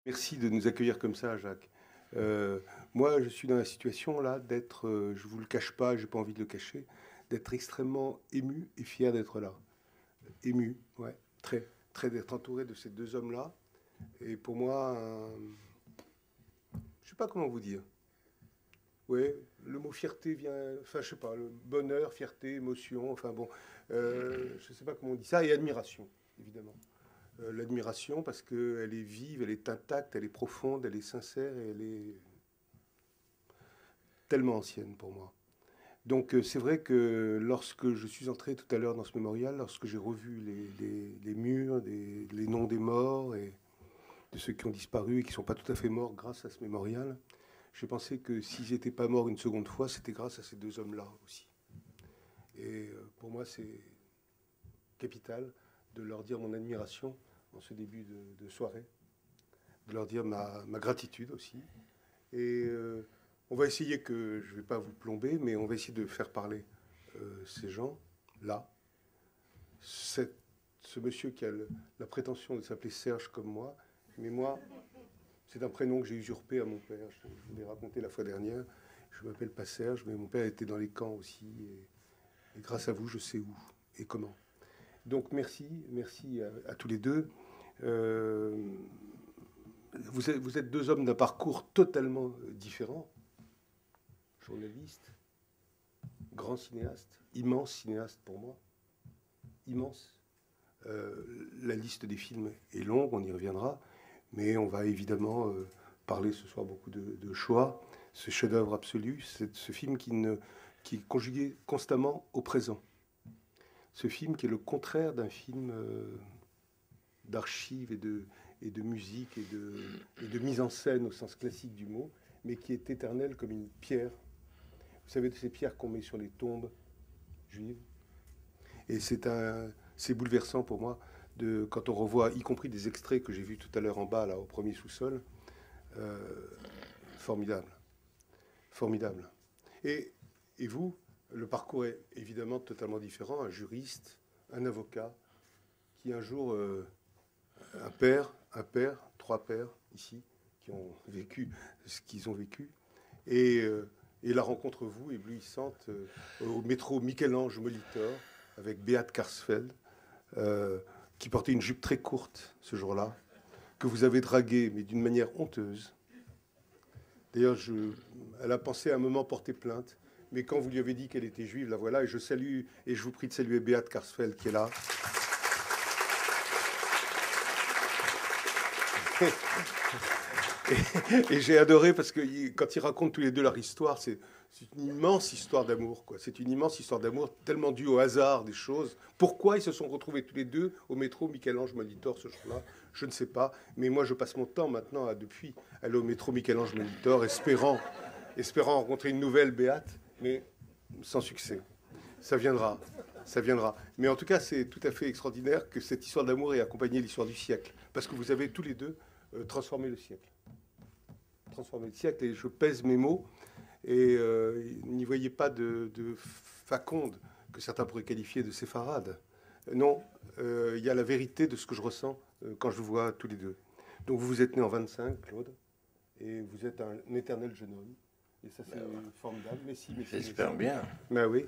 Merci de nous accueillir comme ça, Jacques. Moi, je suis dans la situation là d'être, je vous le cache pas, j'ai pas envie de le cacher, d'être extrêmement ému et fier d'être là. Ému, ouais, très d'être entouré de ces deux hommes-là. Et pour moi, je sais pas comment vous dire. Ouais, le mot fierté vient, enfin, je sais pas, le bonheur, fierté, émotion, enfin bon, je sais pas comment on dit ça, et admiration, évidemment. L'admiration parce qu'elle est vive, elle est intacte, elle est profonde, elle est sincère et elle est tellement ancienne pour moi. Donc c'est vrai que lorsque je suis entré tout à l'heure dans ce mémorial, lorsque j'ai revu les murs, les noms des morts et de ceux qui ont disparu et qui ne sont pas tout à fait morts grâce à ce mémorial, j'ai pensé que s'ils n'étaient pas morts une seconde fois, c'était grâce à ces deux hommes-là aussi. Et pour moi, c'est capital de leur dire mon admiration en ce début de soirée, de leur dire ma gratitude aussi. Et on va essayer que, je ne vais pas vous plomber, mais on va essayer de faire parler ces gens-là. Ce monsieur qui a la prétention de s'appeler Serge comme moi, mais moi, c'est un prénom que j'ai usurpé à mon père. Je vous l'ai raconté la fois dernière. Je ne m'appelle pas Serge, mais mon père était dans les camps aussi. Et grâce à vous, je sais où et comment. Donc merci à tous les deux. Euh, vous êtes deux hommes d'un parcours totalement différent. Journaliste, grand cinéaste, immense cinéaste pour moi, immense. La liste des films est longue, on y reviendra, mais on va évidemment parler ce soir beaucoup de choix, ce chef-d'œuvre absolu, ce film qui est conjugué constamment au présent. Ce film qui est le contraire d'un film d'archives et de musique et de mise en scène au sens classique du mot, mais qui est éternel comme une pierre. Vous savez, de ces pierres qu'on met sur les tombes juives. Et c'est bouleversant pour moi quand on revoit, y compris des extraits que j'ai vus tout à l'heure en bas, là, au premier sous-sol. Euh, Formidable, formidable. Et, et vous, le parcours est évidemment totalement différent. Un juriste, un avocat, qui un jour, un père, trois pères ici, qui ont vécu ce qu'ils ont vécu. Et, et la rencontre, vous, éblouissante, au métro Michel-Ange Molitor, avec Beat Karsfeld, qui portait une jupe très courte ce jour-là, que vous avez draguée, mais d'une manière honteuse. D'ailleurs, elle a pensé à un moment porter plainte, mais quand vous lui avez dit qu'elle était juive, la voilà, et je salue, et je vous prie de saluer Beat Karsfeld, qui est là. Et j'ai adoré parce que quand ils racontent tous les deux leur histoire, c'est une immense histoire d'amour, quoi. C'est une immense histoire d'amour, tellement due au hasard des choses. Pourquoi ils se sont retrouvés tous les deux au métro Michel-Ange Molitor ce jour-là, je ne sais pas. Mais moi, je passe mon temps maintenant à depuis aller au métro Michel-Ange Molitor, espérant rencontrer une nouvelle Béate, mais sans succès. Ça viendra, ça viendra. Mais en tout cas, c'est tout à fait extraordinaire que cette histoire d'amour ait accompagné l'histoire du siècle, parce que vous avez tous les deux transformé le siècle. Transformer le siècle, et je pèse mes mots, et n'y voyez pas de faconde que certains pourraient qualifier de séfarade. Non, il y a la vérité de ce que je ressens quand je vous vois tous les deux. Donc vous vous êtes né en 25, Claude, et vous êtes un éternel jeune homme. Et ça, c'est formidable. Mais si, mais si. J'espère bien. Mais oui.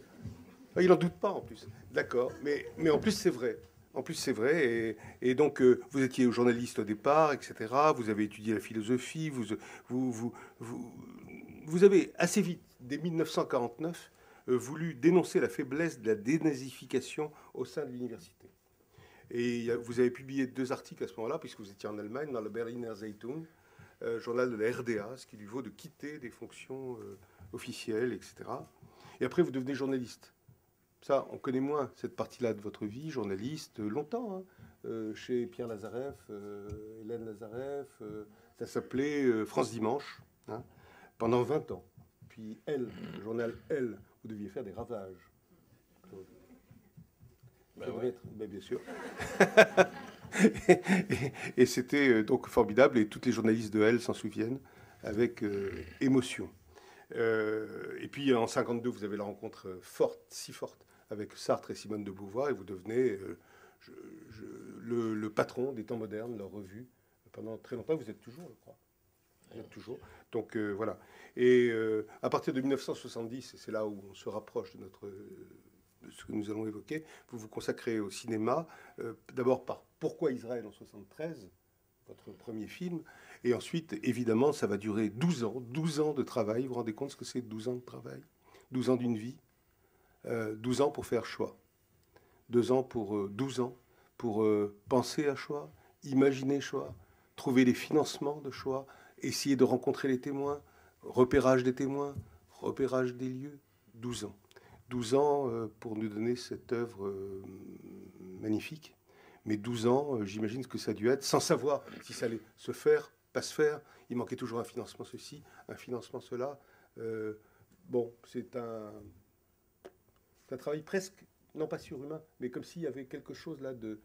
Il n'en doute pas en plus. D'accord. Mais en plus, c'est vrai. En plus, c'est vrai. Et donc, vous étiez journaliste au départ, etc. Vous avez étudié la philosophie. Vous, vous, vous, vous avez assez vite, dès 1949, voulu dénoncer la faiblesse de la dénazification au sein de l'université. Et vous avez publié 2 articles à ce moment-là, puisque vous étiez en Allemagne, dans le Berliner Zeitung, journal de la RDA, ce qui lui vaut de quitter des fonctions officielles, etc. Et après, vous devenez journaliste. Ça, on connaît moins cette partie-là de votre vie, journaliste, longtemps, hein, chez Pierre Lazareff, Hélène Lazareff, ça s'appelait France Dimanche, hein, pendant 20 ans. Puis Elle, le journal Elle, vous deviez faire des ravages, Claude. Ouais. Ben, bien sûr. Et c'était donc formidable, et toutes les journalistes de Elle s'en souviennent avec émotion. Et puis en 52, vous avez la rencontre forte, si forte, avec Sartre et Simone de Beauvoir, et vous devenez le patron des Temps modernes, leur revue pendant très longtemps, vous êtes toujours, je crois. Vous êtes toujours. Donc voilà. Et à partir de 1970, et c'est là où on se rapproche de ce que nous allons évoquer, vous vous consacrez au cinéma, d'abord par Pourquoi Israël en 73, votre premier film, et ensuite, évidemment, ça va durer 12 ans de travail. Vous vous rendez compte ce que c'est 12 ans de travail? 12 ans d'une vie, 12 ans pour faire choix, 12 ans pour penser à choix, imaginer choix, trouver les financements de choix, essayer de rencontrer les témoins, repérage des témoins, repérage des lieux, 12 ans. 12 ans pour nous donner cette œuvre magnifique. Mais 12 ans, j'imagine ce que ça a dû être, sans savoir si ça allait se faire, pas se faire. Il manquait toujours un financement ceci, un financement cela. Bon, c'est un travail presque, non pas surhumain, mais comme s'il y avait quelque chose là de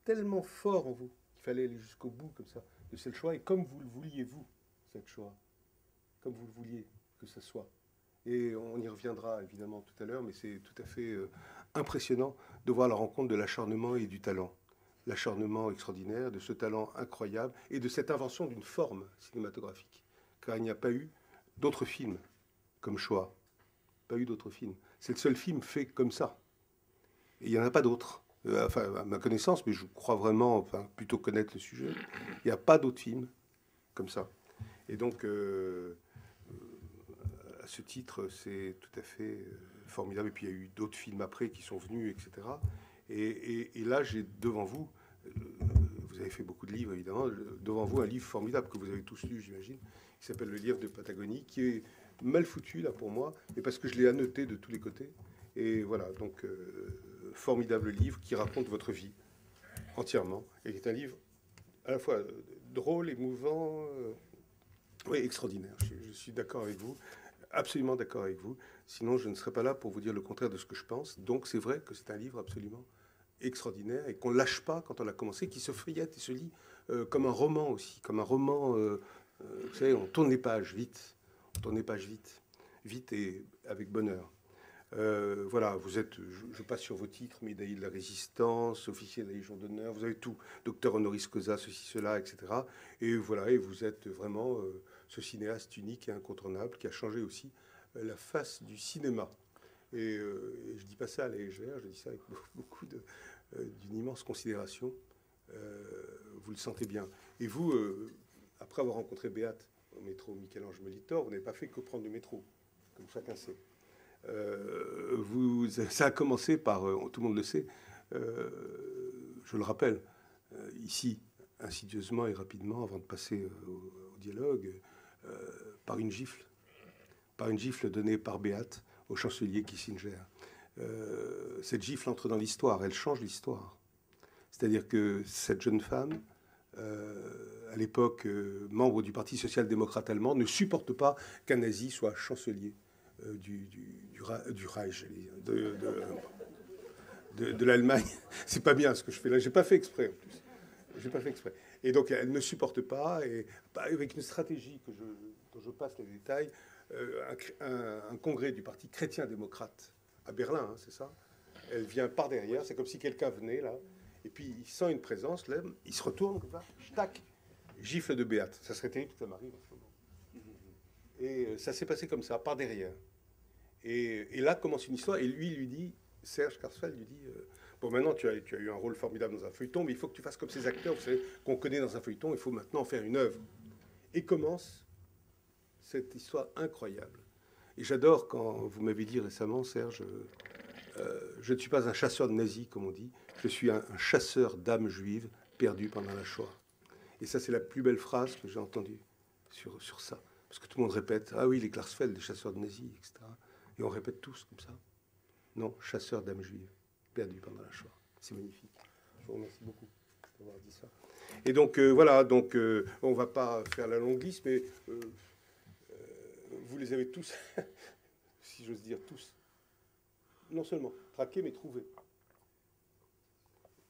tellement fort en vous qu'il fallait aller jusqu'au bout comme ça, de ce choix. Et comme vous le vouliez, vous, cette choix, comme vous le vouliez que ce soit. Et on y reviendra évidemment tout à l'heure, mais c'est tout à fait impressionnant de voir la rencontre de l'acharnement et du talent. L'acharnement extraordinaire, de ce talent incroyable et de cette invention d'une forme cinématographique. Car il n'y a pas eu d'autres films comme choix. Pas eu d'autres films. C'est le seul film fait comme ça. Et il n'y en a pas d'autres. Enfin, à ma connaissance, mais je crois vraiment, enfin, plutôt connaître le sujet, il n'y a pas d'autres films comme ça. Et donc, à ce titre, c'est tout à fait formidable. Et puis, il y a eu d'autres films après qui sont venus, etc. Et là, j'ai devant vous, vous avez fait beaucoup de livres, évidemment, devant vous, un livre formidable que vous avez tous lu, j'imagine, qui s'appelle Le Livre de Patagonie, qui est mal foutu, là, pour moi, et parce que je l'ai annoté de tous les côtés. Et voilà, donc, formidable livre qui raconte votre vie entièrement, et qui est un livre à la fois drôle, émouvant, oui, extraordinaire. Je suis d'accord avec vous, absolument d'accord avec vous. Sinon, je ne serais pas là pour vous dire le contraire de ce que je pense. Donc, c'est vrai que c'est un livre absolument extraordinaire et qu'on lâche pas quand on l'a commencé, qui se feuillette et se lit comme un roman aussi, comme un roman. Vous savez, on tourne les pages vite, on tourne les pages vite, vite et avec bonheur. Voilà, vous êtes, je passe sur vos titres, médaillé de la Résistance, officier de la Légion d'honneur, vous avez tout, docteur honoris causa, ceci, cela, etc. Et voilà, et vous êtes vraiment ce cinéaste unique et incontournable qui a changé aussi la face du cinéma. Et je dis pas ça à la légère, je dis ça avec beaucoup d'une immense considération. Vous le sentez bien. Et vous, après avoir rencontré Béate au métro Michel-Ange Molitor, vous n'avez pas fait que prendre le métro, comme chacun sait. Ça a commencé par, tout le monde le sait, je le rappelle, ici, insidieusement et rapidement, avant de passer au dialogue, par une gifle donnée par Béate au chancelier Kissinger. Cette gifle entre dans l'histoire, elle change l'histoire. C'est-à-dire que cette jeune femme, à l'époque membre du Parti social-démocrate allemand, ne supporte pas qu'un nazi soit chancelier du Reich, de l'Allemagne. C'est pas bien ce que je fais là. J'ai pas fait exprès en plus. J'ai pas fait exprès. Et donc elle ne supporte pas, et avec une stratégie dont je passe les détails, un congrès du Parti chrétien-démocrate à Berlin, hein, c'est ça. Elle vient par derrière, c'est comme si quelqu'un venait là, et puis il sent une présence, là, il se retourne comme ça, tac, gifle de Béate. Ça serait terrible que ça m'arrive en ce moment. Et ça s'est passé comme ça, par derrière. Et là commence une histoire, et lui dit, Serge Karsfeld lui dit, bon, maintenant tu as eu un rôle formidable dans un feuilleton, mais il faut que tu fasses comme ces acteurs, vous savez, qu'on connaît dans un feuilleton, il faut maintenant en faire une œuvre. Et commence cette histoire incroyable. Et j'adore quand vous m'avez dit récemment, Serge, je ne suis pas un chasseur de nazis, comme on dit, je suis un chasseur d'âmes juives perdues pendant la Shoah. Et ça, c'est la plus belle phrase que j'ai entendue sur ça. Parce que tout le monde répète, ah oui, les Klarsfeld, les chasseurs de nazis, etc. Et on répète tous comme ça. Non, chasseur d'âmes juives perdues pendant la Shoah. C'est magnifique. Je vous remercie beaucoup d'avoir dit ça. Et donc, voilà, donc, on ne va pas faire la longue liste, mais vous les avez tous, si j'ose dire tous, non seulement traqués, mais trouvés.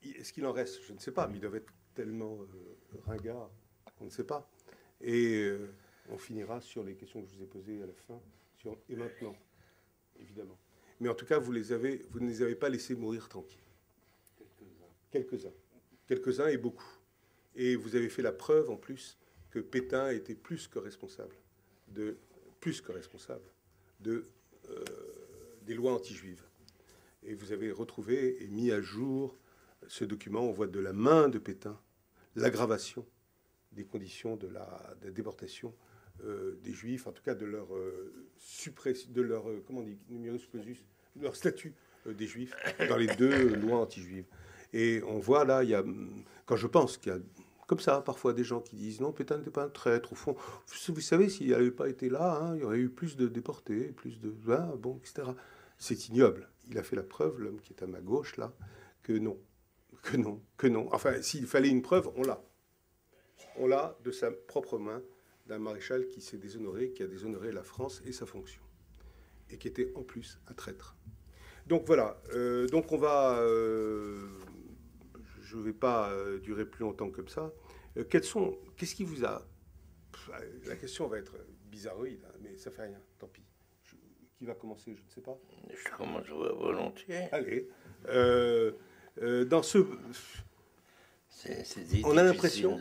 Est-ce qu'il en reste? Je ne sais pas, mais ils doivent être tellement ringards qu'on ne sait pas. Et on finira sur les questions que je vous ai posées à la fin, et maintenant, évidemment. Mais en tout cas, vous ne les avez pas laissés mourir tranquilles. Quelques-uns et beaucoup. Et vous avez fait la preuve, en plus, que Pétain était plus que responsable de, de, des lois anti-juives. Et vous avez retrouvé et mis à jour ce document. On voit de la main de Pétain l'aggravation des conditions de la déportation des Juifs, en tout cas de leur suppression, de leur, comment on dit, numerus clausus, de leur statut des Juifs dans les deux lois anti-juives. Et on voit là, il y a, quand je pense qu'il y a comme ça parfois des gens qui disent non, Pétain n'était pas un traître, au fond, vous savez, s'il n'avait pas été là, hein, il y aurait eu plus de déportés, plus de, hein, bon, etc. C'est ignoble. Il a fait la preuve, l'homme qui est à ma gauche là, que non, que non, que non. Enfin, s'il fallait une preuve, on l'a. On l'a de sa propre main, d'un maréchal qui s'est déshonoré, qui a déshonoré la France et sa fonction, et qui était en plus un traître. Donc voilà, donc on va... je ne vais pas durer plus longtemps comme ça. Qu'est-ce qui vous a... La question va être bizarroïde, hein, mais ça fait rien, tant pis. Qui va commencer, je ne sais pas. Je commencerai volontiers. Allez. Dans ce... On a l'impression...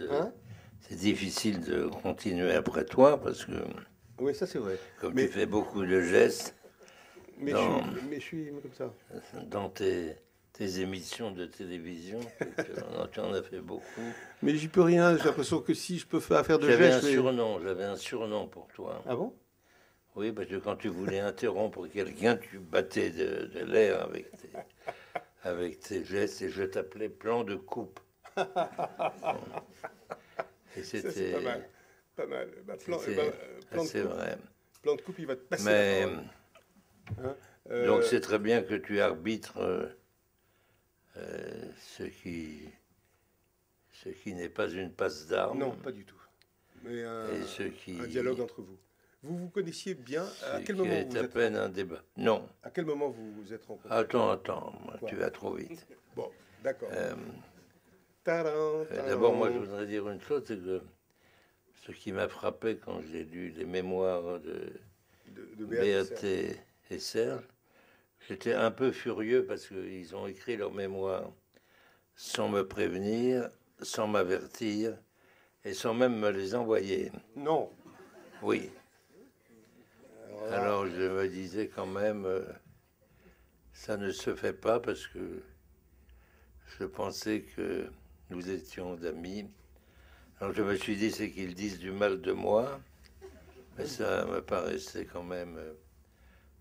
C'est difficile de continuer après toi, parce que... Oui, ça c'est vrai. Comme tu fais beaucoup de gestes... Mais je suis comme ça. Dans tes émissions de télévision, tu en as fait beaucoup. Mais j'y peux rien, j'ai l'impression que si je peux faire de gestes... J'avais un surnom pour toi. Ah bon? Oui, parce que quand tu voulais interrompre quelqu'un, tu battais de l'air avec tes gestes, et je t'appelais plan de coupe. Et c'était... Pas mal. Pas mal. C'est vrai. Plan de coupe, il va te passer. Mais... Hein, donc c'est très bien que tu arbitres ce qui n'est pas une passe d'armes. Non, pas du tout. Mais un dialogue entre vous. Vous vous connaissiez bien. À quel moment vous êtes à peine un débat. Non. À quel moment vous vous êtes rencontrés? Attends, tu vas trop vite. Bon, d'accord. D'abord, moi, je voudrais dire une chose, c'est que ce qui m'a frappé quand j'ai lu les mémoires de Béaté et Serge, j'étais un peu furieux parce qu'ils ont écrit leurs mémoires sans me prévenir, sans m'avertir et sans même me les envoyer. Non. Oui. Alors je me disais quand même, ça ne se fait pas parce que je pensais que nous étions d'amis. Alors je me suis dit, c'est qu'ils disent du mal de moi, mais ça me paraissait quand même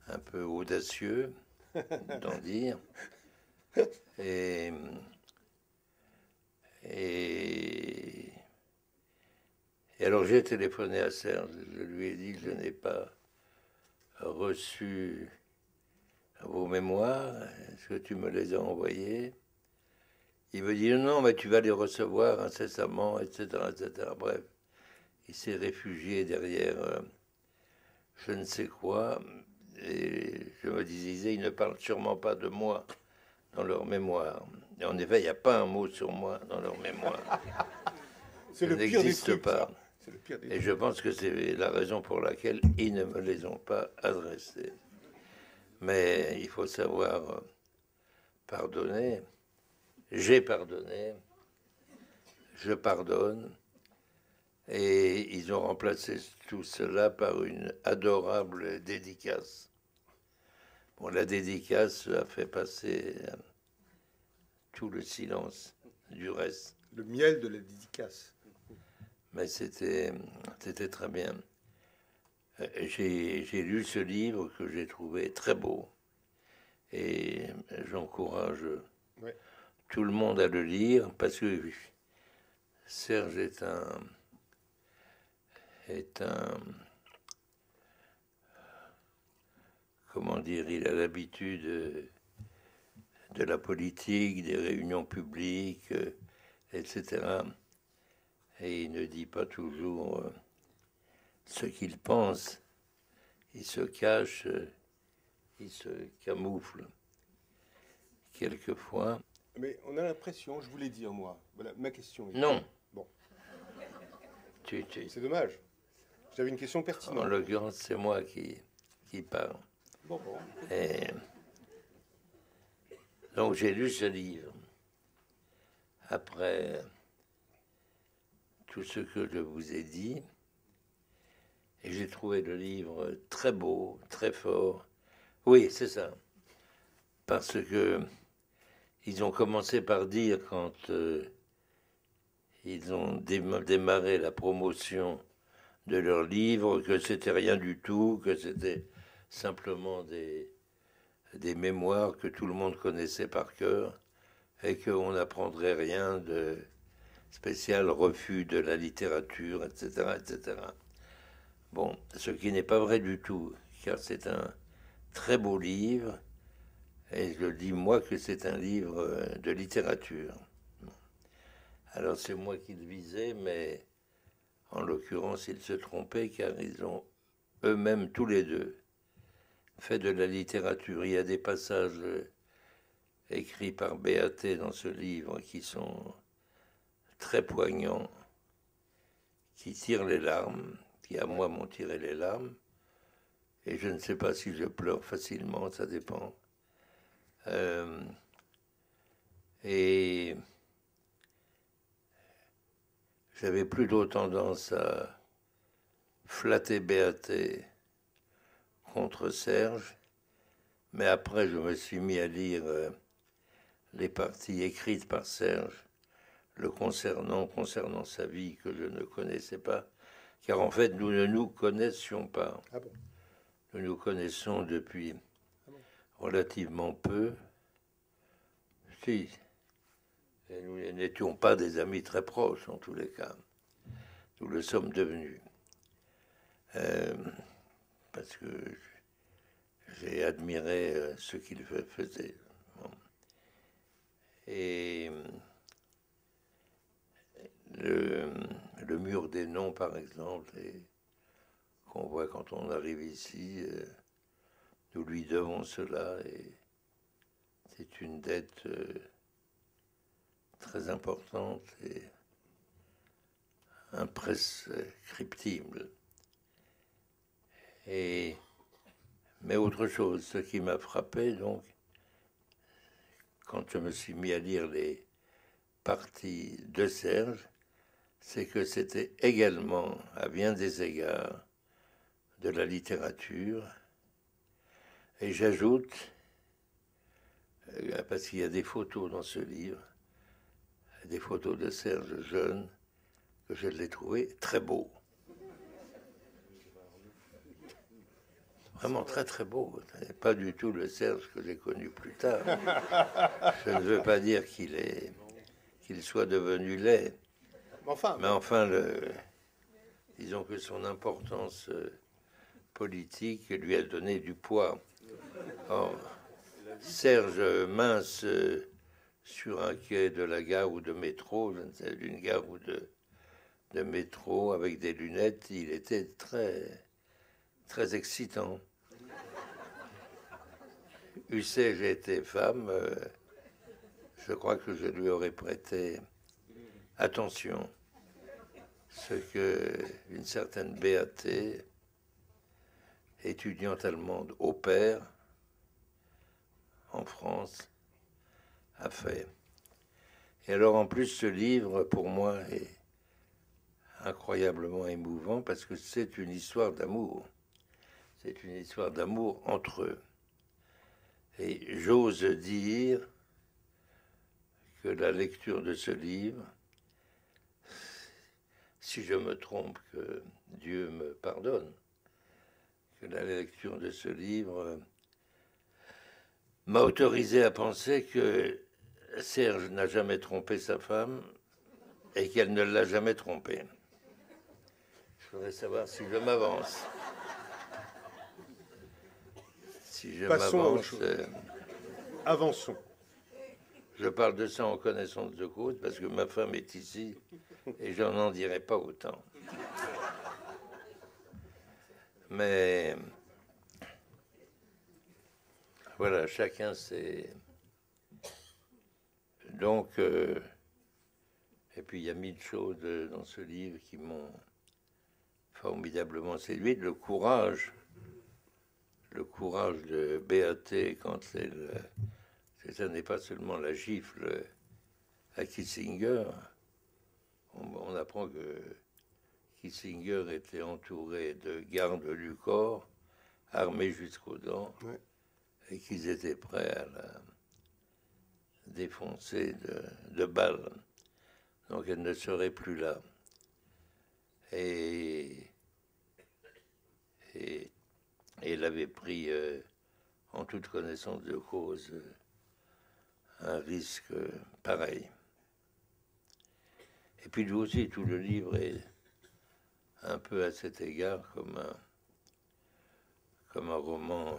un peu audacieux d'en dire. Et alors j'ai téléphoné à Serge, je lui ai dit que je n'ai pas reçu vos mémoires, est-ce que tu me les as envoyés? Il me dit non, mais tu vas les recevoir incessamment, etc., etc. Bref, il s'est réfugié derrière je ne sais quoi, et je me disais, ils ne parlent sûrement pas de moi dans leur mémoire. Et en effet, il n'y a pas un mot sur moi dans leur mémoire. C'est le pire des trucs, pas. C'est le pire des Et trucs. je pense que c'est la raison pour laquelle ils ne me les ont pas adressés. Mais il faut savoir pardonner. J'ai pardonné, je pardonne, et ils ont remplacé tout cela par une adorable dédicace. Bon, la dédicace a fait passer tout le silence du reste. Le miel de la dédicace. Mais c'était très bien. J'ai lu ce livre que j'ai trouvé très beau, et j'encourage... Ouais. Tout le monde à le lire, parce que Serge est un comment dire, il a l'habitude de la politique, des réunions publiques, etc. Et il ne dit pas toujours ce qu'il pense. Il se cache, il se camoufle. Quelquefois... Mais on a l'impression, je voulais dire moi, voilà ma question. Non. Bon. C'est dommage. J'avais une question pertinente. En l'occurrence, c'est moi qui parle. Bon. Et donc j'ai lu ce livre. Après tout ce que je vous ai dit. Et j'ai trouvé le livre très beau, très fort. Oui, c'est ça. Parce que ils ont commencé par dire, quand ils ont démarré la promotion de leur livre, que c'était rien du tout, que c'était simplement des mémoires que tout le monde connaissait par cœur et qu'on n'apprendrait rien de spécial, refus de la littérature, etc., etc. Bon, ce qui n'est pas vrai du tout, car c'est un très beau livre, et je dis moi que c'est un livre de littérature. Alors c'est moi qui le visais, mais en l'occurrence ils se trompaient, car ils ont eux-mêmes tous les deux fait de la littérature. Il y a des passages écrits par Béaté dans ce livre qui sont très poignants, qui tirent les larmes, qui à moi m'ont tiré les larmes, et je ne sais pas si je pleure facilement, ça dépend. Et j'avais plutôt tendance à flatter Béaté contre Serge, mais après je me suis mis à lire les parties écrites par Serge le concernant sa vie, que je ne connaissais pas, car en fait nous ne nous connaissions pas. Ah bon? Nous nous connaissons depuis relativement peu. Si, et nous n'étions pas des amis très proches en tous les cas. Nous le sommes devenus. Parce que j'ai admiré ce qu'il faisait. Bon. Et le mur des noms, par exemple, qu'on voit quand on arrive ici, nous lui devons cela, et c'est une dette très importante et imprescriptible. Mais autre chose, ce qui m'a frappé, donc, quand je me suis mis à lire les parties de Serge, c'est que c'était également, à bien des égards, de la littérature. Et j'ajoute, parce qu'il y a des photos dans ce livre, des photos de Serge jeune, que je l'ai trouvé très beau. Vraiment très très beau. Pas du tout le Serge que j'ai connu plus tard. Je ne veux pas dire qu'il soit devenu laid. Mais enfin, disons que son importance politique lui a donné du poids. Or, Serge mince sur un quai de la gare ou de métro, d'une gare ou de métro, avec des lunettes, il était très, très excitant. Eussé-je été femme, je crois que je lui aurais prêté attention. Ce que une certaine Béaté, étudiante allemande au pair en France, a fait. Et alors en plus ce livre pour moi est incroyablement émouvant parce que c'est une histoire d'amour. C'est une histoire d'amour entre eux. Et j'ose dire que la lecture de ce livre, si je me trompe, que Dieu me pardonne, que la lecture de ce livre m'a autorisé à penser que Serge n'a jamais trompé sa femme et qu'elle ne l'a jamais trompé. Je voudrais savoir si je m'avance. Si je m'avance. Avançons. Je parle de ça en connaissance de cause parce que ma femme est ici et je n'en dirai pas autant. Mais voilà, chacun sait. Donc, et puis il y a mille choses dans ce livre qui m'ont formidablement séduit. Le courage de Béaté quand ce n'est pas seulement la gifle à Kissinger. on apprend que Kissinger était entouré de gardes du corps, armés jusqu'aux dents, Ouais. et qu'ils étaient prêts à la défoncer de balles. Donc elle ne serait plus là. Et elle avait pris, en toute connaissance de cause, un risque pareil. Et puis lui aussi, tout le livre est un peu à cet égard comme un roman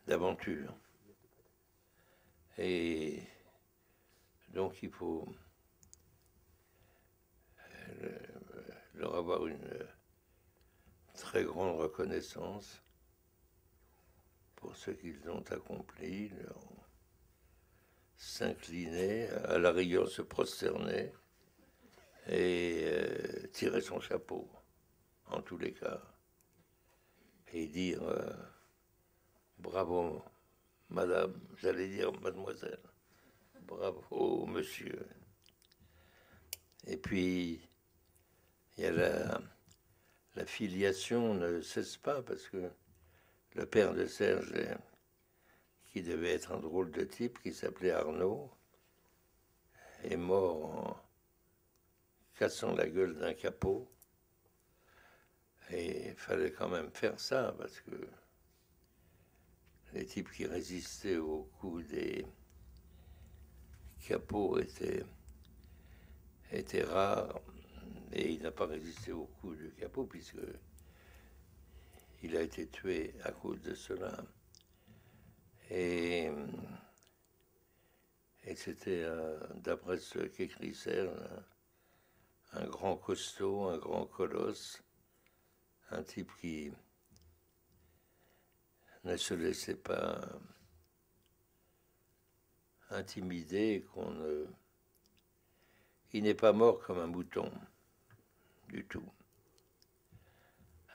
d'aventure. Et donc il faut leur avoir une très grande reconnaissance pour ce qu'ils ont accompli, leur s'incliner, à la rigueur se prosterner et tirer son chapeau, en tous les cas, et dire bravo madame, j'allais dire mademoiselle, bravo monsieur. Et puis il y a la filiation ne cesse pas, parce que le père de Serge, qui devait être un drôle de type, qui s'appelait Arnaud, est mort en cassant la gueule d'un capot. Et il fallait quand même faire ça, parce que les types qui résistaient au coup des capots étaient rares. Et il n'a pas résisté au coup du capot, puisque il a été tué à cause de cela. Et c'était, d'après ce qu'écrit Serge, un grand costaud, un grand colosse, un type qui ne se laissait pas intimider, il n'est pas mort comme un mouton, du tout.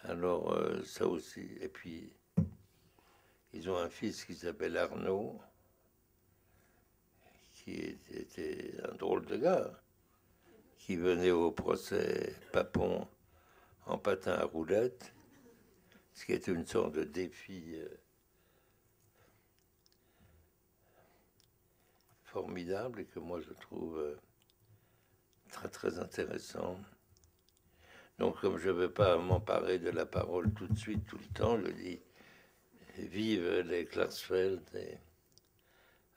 Alors, ça aussi. Et puis, ils ont un fils qui s'appelle Arnaud, qui était un drôle de gars, qui venait au procès Papon en patin à roulettes, ce qui était une sorte de défi formidable et que moi je trouve très très intéressant. Donc comme je ne veux pas m'emparer de la parole tout de suite, tout le temps, je dis vive les Klarsfeld et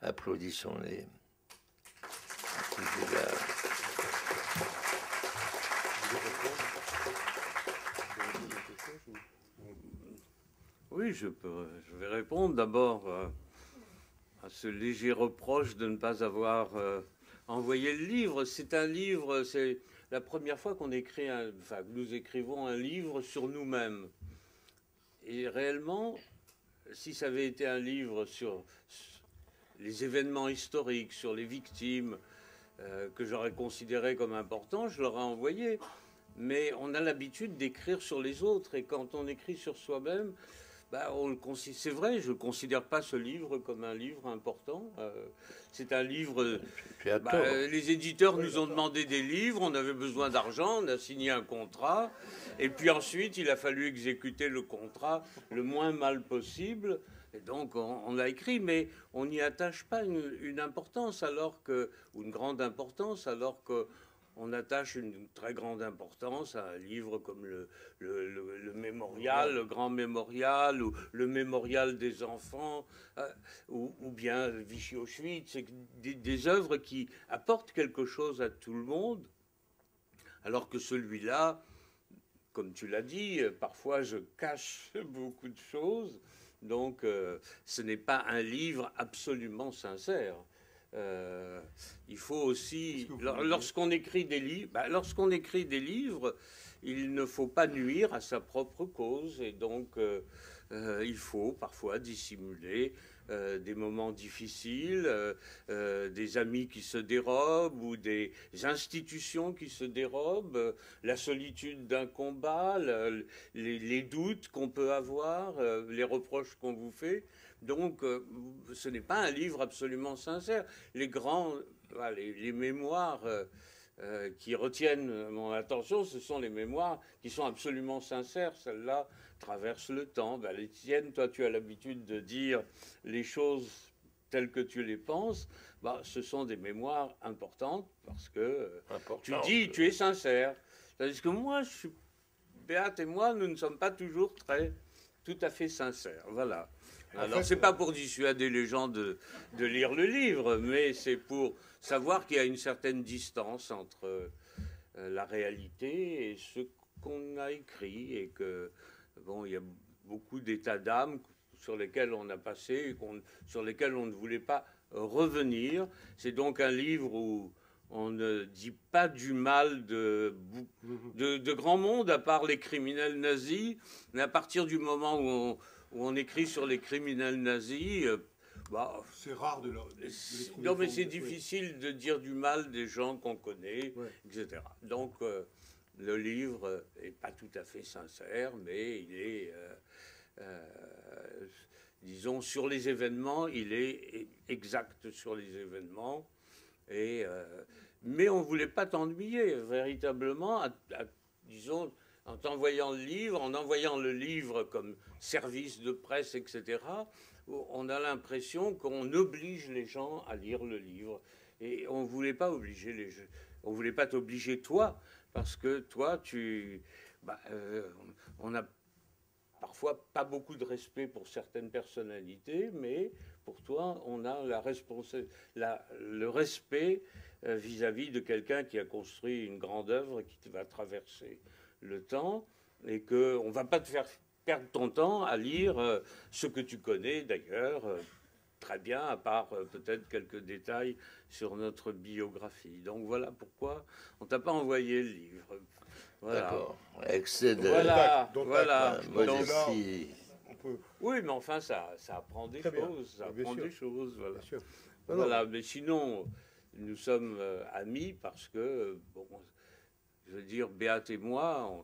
applaudissons-les. Oui, je vais répondre d'abord à ce léger reproche de ne pas avoir envoyé le livre. C'est un livre, c'est la première fois qu'on écrit, que nous écrivons un livre sur nous-mêmes. Et réellement, si ça avait été un livre sur les événements historiques, sur les victimes, que j'aurais considéré comme importants, je l'aurais envoyé. Mais on a l'habitude d'écrire sur les autres, et quand on écrit sur soi-même, c'est vrai, je ne considère pas ce livre comme un livre important. C'est un livre... les éditeurs nous ont demandé des livres, on avait besoin d'argent, on a signé un contrat, et puis ensuite, il a fallu exécuter le contrat le moins mal possible. Et donc, on l'a écrit, mais on n'y attache pas une importance, ou une grande importance, alors que... On attache une très grande importance à un livre comme le Mémorial, le Grand Mémorial, ou le Mémorial des enfants, ou bien Vichy-Auschwitz. C'est des œuvres qui apportent quelque chose à tout le monde, alors que celui-là, comme tu l'as dit, parfois je cache beaucoup de choses, donc ce n'est pas un livre absolument sincère. Il faut aussi, lorsqu'on écrit des livres, il ne faut pas nuire à sa propre cause, et donc il faut parfois dissimuler des moments difficiles, des amis qui se dérobent ou des institutions qui se dérobent, la solitude d'un combat, les doutes qu'on peut avoir, les reproches qu'on vous fait. Donc, ce n'est pas un livre absolument sincère. Les mémoires qui retiennent mon attention, ce sont les mémoires qui sont absolument sincères. Celles-là traversent le temps. Ben, les tiennes, toi, tu as l'habitude de dire les choses telles que tu les penses. Ben, ce sont des mémoires importantes parce que tu dis, tu es sincère. Tandis que moi, Béate et moi, nous ne sommes pas toujours tout à fait sincères. Voilà. Alors, c'est pas pour dissuader les gens de lire le livre, mais c'est pour savoir qu'il y a une certaine distance entre la réalité et ce qu'on a écrit, et que, bon, il y a beaucoup d'états d'âme sur lesquels on a passé, sur lesquels on ne voulait pas revenir. C'est donc un livre où on ne dit pas du mal de grand monde, à part les criminels nazis, mais à partir du moment où on écrit sur les criminels nazis, bah, c'est rare de non, mais c'est difficile de dire du mal des gens qu'on connaît, etc. Donc, le livre n'est pas tout à fait sincère, mais il est, disons, sur les événements, il est exact sur les événements. Mais on ne voulait pas t'ennuyer, véritablement, disons, en t'envoyant le livre, en envoyant le livre comme service de presse, etc., on a l'impression qu'on oblige les gens à lire le livre. Et on ne voulait pas obliger les gens. On ne voulait pas t'obliger, toi, parce que toi, on n'a parfois pas beaucoup de respect pour certaines personnalités, mais pour toi, on a le respect vis-à-vis de quelqu'un qui a construit une grande œuvre qui va traverser le temps, et qu'on ne va pas te faire perdre ton temps à lire ce que tu connais d'ailleurs très bien, à part peut-être quelques détails sur notre biographie. Donc voilà pourquoi on t'a pas envoyé le livre. Voilà. D'accord. Excès de... Voilà. Modestie. Oui, mais enfin, ça apprend des choses. Ça apprend des choses, voilà. Bien sûr. Voilà, mais sinon, nous sommes amis parce que, bon, je veux dire, Béate et moi,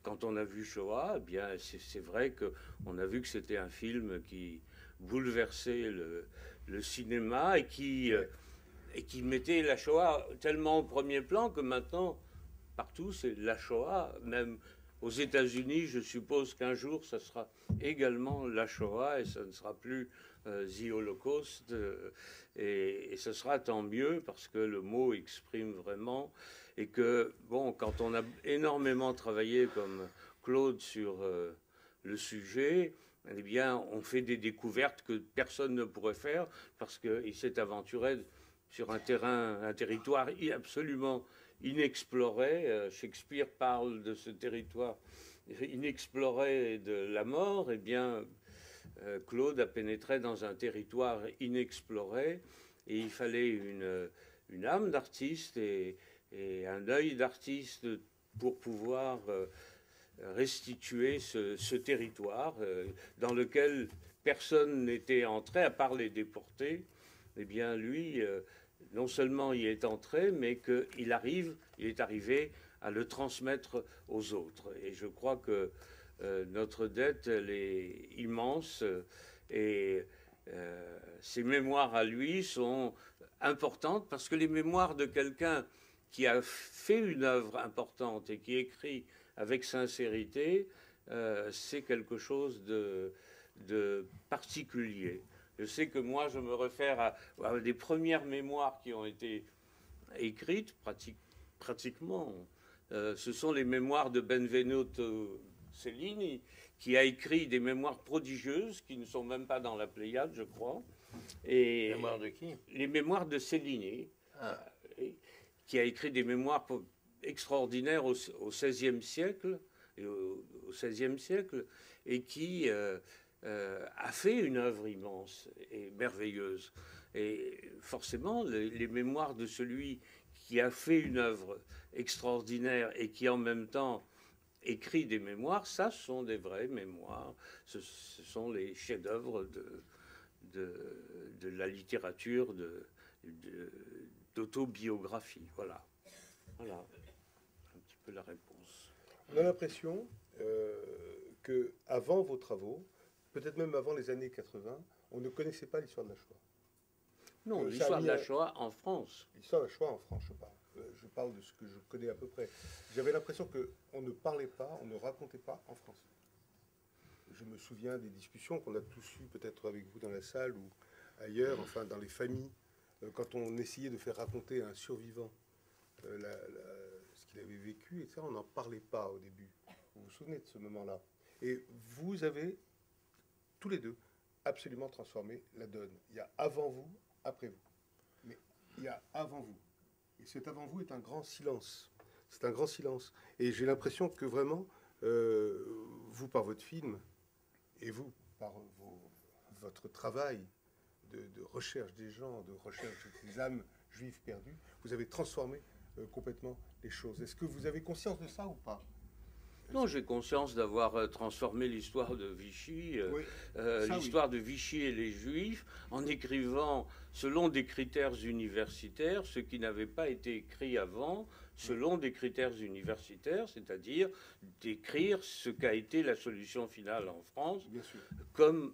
quand on a vu Shoah, eh bien, c'est vrai qu'on a vu que c'était un film qui bouleversait le cinéma et qui mettait la Shoah tellement au premier plan que maintenant, partout, c'est la Shoah. Même aux États-Unis, je suppose qu'un jour, ça sera également la Shoah et ça ne sera plus The Holocaust. Et ce sera tant mieux parce que le mot exprime vraiment. Et que, bon, quand on a énormément travaillé comme Claude sur le sujet, eh bien, on fait des découvertes que personne ne pourrait faire parce qu'il s'est aventuré sur un territoire absolument inexploré. Shakespeare parle de ce territoire inexploré de la mort. Eh bien, Claude a pénétré dans un territoire inexploré et il fallait une âme d'artiste et un œil d'artiste pour pouvoir restituer ce territoire dans lequel personne n'était entré à part les déportés. Eh bien, lui, non seulement il est entré, mais qu'il est arrivé à le transmettre aux autres. Et je crois que notre dette, elle est immense et ses mémoires à lui sont importantes parce que les mémoires de quelqu'un qui a fait une œuvre importante et qui écrit avec sincérité, c'est quelque chose de particulier. Je sais que moi, je me réfère à des premières mémoires qui ont été écrites, pratiquement. Ce sont les mémoires de Benvenuto Cellini, qui a écrit des mémoires prodigieuses, qui ne sont même pas dans la Pléiade, je crois. Et mémoires de qui? Les mémoires de Cellini. Ah. Qui a écrit des mémoires extraordinaires au XVIe siècle, et qui a fait une œuvre immense et merveilleuse. Et forcément, les mémoires de celui qui a fait une œuvre extraordinaire et qui en même temps écrit des mémoires, ça sont des vraies mémoires. Ce sont les chefs-d'œuvre de la littérature, d'autobiographie. Voilà. Voilà un petit peu la réponse. On a l'impression qu'avant vos travaux, peut-être même avant les années 80, on ne connaissait pas l'histoire de la Shoah. Non, l'histoire de la Shoah en France. L'histoire de la Shoah en France, je parle. je parle de ce que je connais à peu près. J'avais l'impression qu'on ne parlait pas, on ne racontait pas en français. Je me souviens des discussions qu'on a tous eues, peut-être avec vous dans la salle ou ailleurs, enfin dans les familles, quand on essayait de faire raconter à un survivant ce qu'il avait vécu, et ça, on n'en parlait pas au début. Vous vous souvenez de ce moment-là? Et vous avez, tous les deux, absolument transformé la donne. Il y a avant vous, après vous. Mais il y a avant vous. Et cet avant vous est un grand silence. C'est un grand silence. Et j'ai l'impression que vraiment, vous, par votre film, et vous, par votre travail de recherche des gens, de recherche des âmes juives perdues, vous avez transformé complètement les choses. Est-ce que vous avez conscience de ça ou pas? Non, j'ai conscience d'avoir transformé l'histoire de Vichy, Oui, l'histoire de Vichy et les Juifs, en écrivant selon des critères universitaires, ce qui n'avait pas été écrit avant, selon des critères universitaires, c'est-à-dire d'écrire ce qu'a été la solution finale en France, bien sûr, comme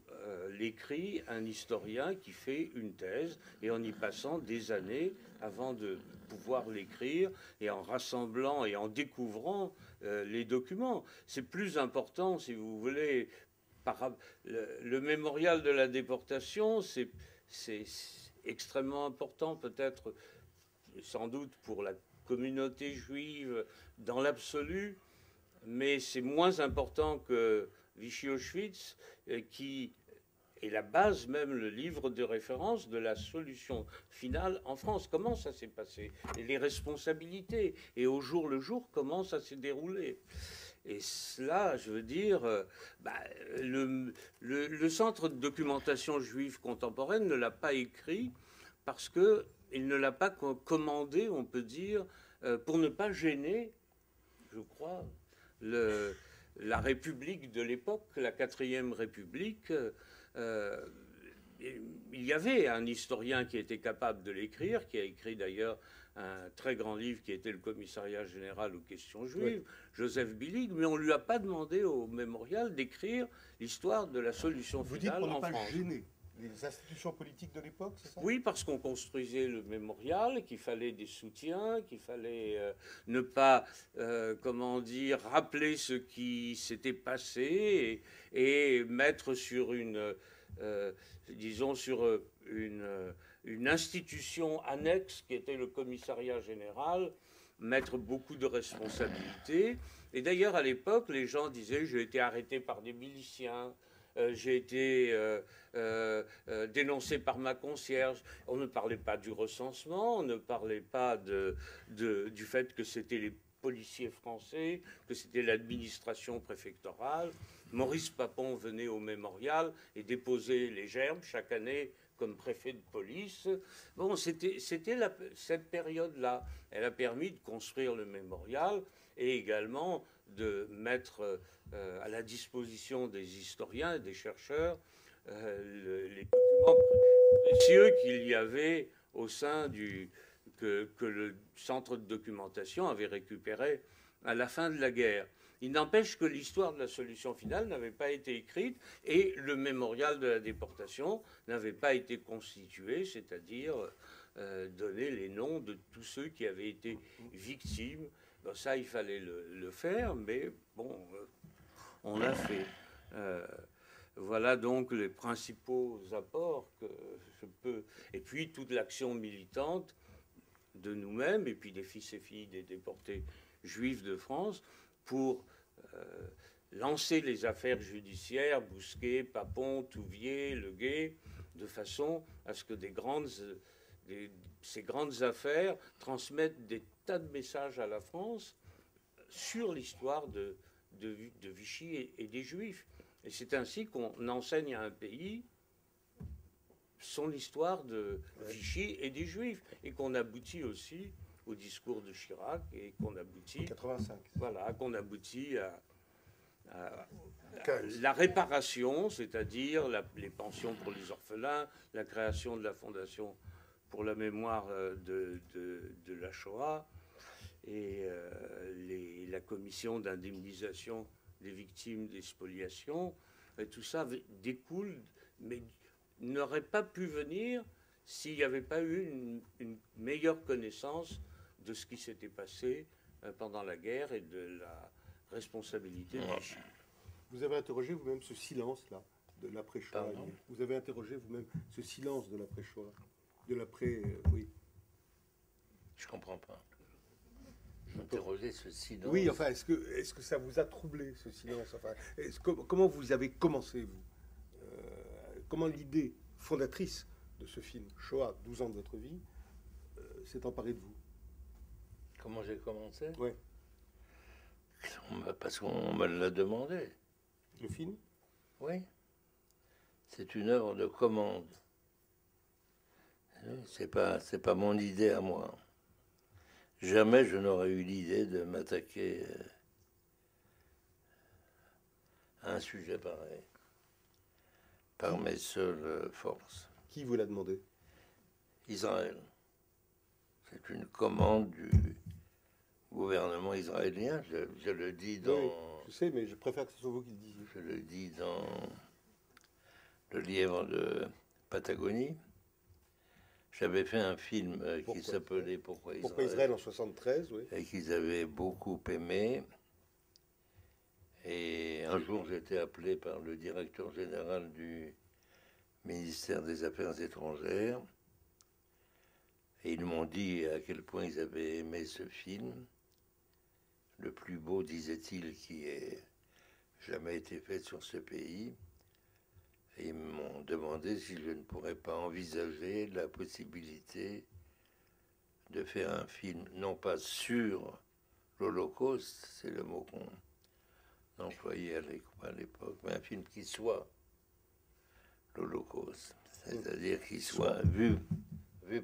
l'écrit un historien qui fait une thèse, et en y passant des années avant de pouvoir l'écrire, et en rassemblant et en découvrant les documents. C'est plus important, si vous voulez, le mémorial de la déportation, c'est extrêmement important, peut-être, sans doute, pour la communauté juive dans l'absolu, mais c'est moins important que Vichy-Auschwitz, qui est la base, même le livre de référence de la solution finale en France. Comment ça s'est passé? Et les responsabilités. Et au jour le jour, comment ça s'est déroulé? Et cela, je veux dire, le Centre de documentation juive contemporaine ne l'a pas écrit parce qu'il ne l'a pas commandé, on peut dire, pour ne pas gêner, je crois, la République de l'époque, la 4e République. Il y avait un historien qui était capable de l'écrire, qui a écrit d'ailleurs un très grand livre qui était le Commissariat général aux questions juives, oui. Joseph Billig, mais on ne lui a pas demandé au mémorial d'écrire l'histoire de la solution finale en France. Vous dites pour ne pas gêner les institutions politiques de l'époque, c'est ça? Oui, parce qu'on construisait le mémorial, qu'il fallait des soutiens, qu'il fallait ne pas, comment dire, rappeler ce qui s'était passé et mettre sur disons, sur une institution annexe qui était le commissariat général, mettre beaucoup de responsabilités. Et d'ailleurs, à l'époque, les gens disaient « j'ai été arrêté par des miliciens ». J'ai été dénoncé par ma concierge. On ne parlait pas du recensement, on ne parlait pas du fait que c'était les policiers français, que c'était l'administration préfectorale. Maurice Papon venait au mémorial et déposait les gerbes chaque année comme préfet de police. Bon, c'était cette période-là. Elle a permis de construire le mémorial et également de mettre à la disposition des historiens et des chercheurs les documents précieux qu'il y avait au sein que le centre de documentation avait récupéré à la fin de la guerre. Il n'empêche que l'histoire de la solution finale n'avait pas été écrite et le mémorial de la déportation n'avait pas été constitué, c'est-à-dire donner les noms de tous ceux qui avaient été victimes. Ben ça, il fallait le faire, mais bon, on l'a fait. Voilà donc les principaux apports que je peux... Et puis toute l'action militante de nous-mêmes, et puis des fils et filles des déportés juifs de France, pour lancer les affaires judiciaires, Bousquet, Papon, Touvier, Leguet, de façon à ce que ces grandes affaires transmettent des tas de messages à la France sur l'histoire de Vichy et des Juifs. Et c'est ainsi qu'on enseigne à un pays son histoire de Vichy et des Juifs, et qu'on aboutit aussi au discours de Chirac, et qu'on aboutit... 85. Voilà, qu'on aboutit à la réparation, c'est-à-dire les pensions pour les orphelins, la création de la Fondation pour la mémoire de la Shoah, et la commission d'indemnisation des victimes des spoliations. Et tout ça découle, mais n'aurait pas pu venir s'il n'y avait pas eu une meilleure connaissance de ce qui s'était passé pendant la guerre et de la responsabilité des Juifs. Vous avez interrogé vous-même ce silence-là de l'après-Shoah. Pardon ? Vous avez interrogé vous-même ce silence de l'après-Shoah, de l'après, oui. Je comprends pas. Interroger ce silence. Oui, enfin, est-ce que ça vous a troublé ce silence? Enfin, comment vous avez commencé vous comment l'idée fondatrice de ce film Shoah, 12 ans de votre vie, s'est emparée de vous? Comment j'ai commencé? Oui. Parce qu'on me l'a demandé. Le film? Oui. C'est une œuvre de commande. C'est pas mon idée à moi. Jamais je n'aurais eu l'idée de m'attaquer à un sujet pareil, par mes seules forces. Qui vous l'a demandé? Israël. C'est une commande du gouvernement israélien. Je le dis dans... Oui, je sais, mais je préfère que ce soit vous qui le disiez. Je le dis dans Le Lièvre de Patagonie. J'avais fait un film qui s'appelait Pourquoi Israël en 73, oui. Et qu'ils avaient beaucoup aimé. Et un jour, j'étais appelé par le directeur général du ministère des Affaires étrangères. Et ils m'ont dit à quel point ils avaient aimé ce film. Le plus beau, disait-il, qui ait jamais été fait sur ce pays. Et ils m'ont demandé si je ne pourrais pas envisager la possibilité de faire un film, non pas sur l'Holocauste, c'est le mot qu'on employait à l'époque, mais un film qui soit l'Holocauste, c'est-à-dire qui soit vu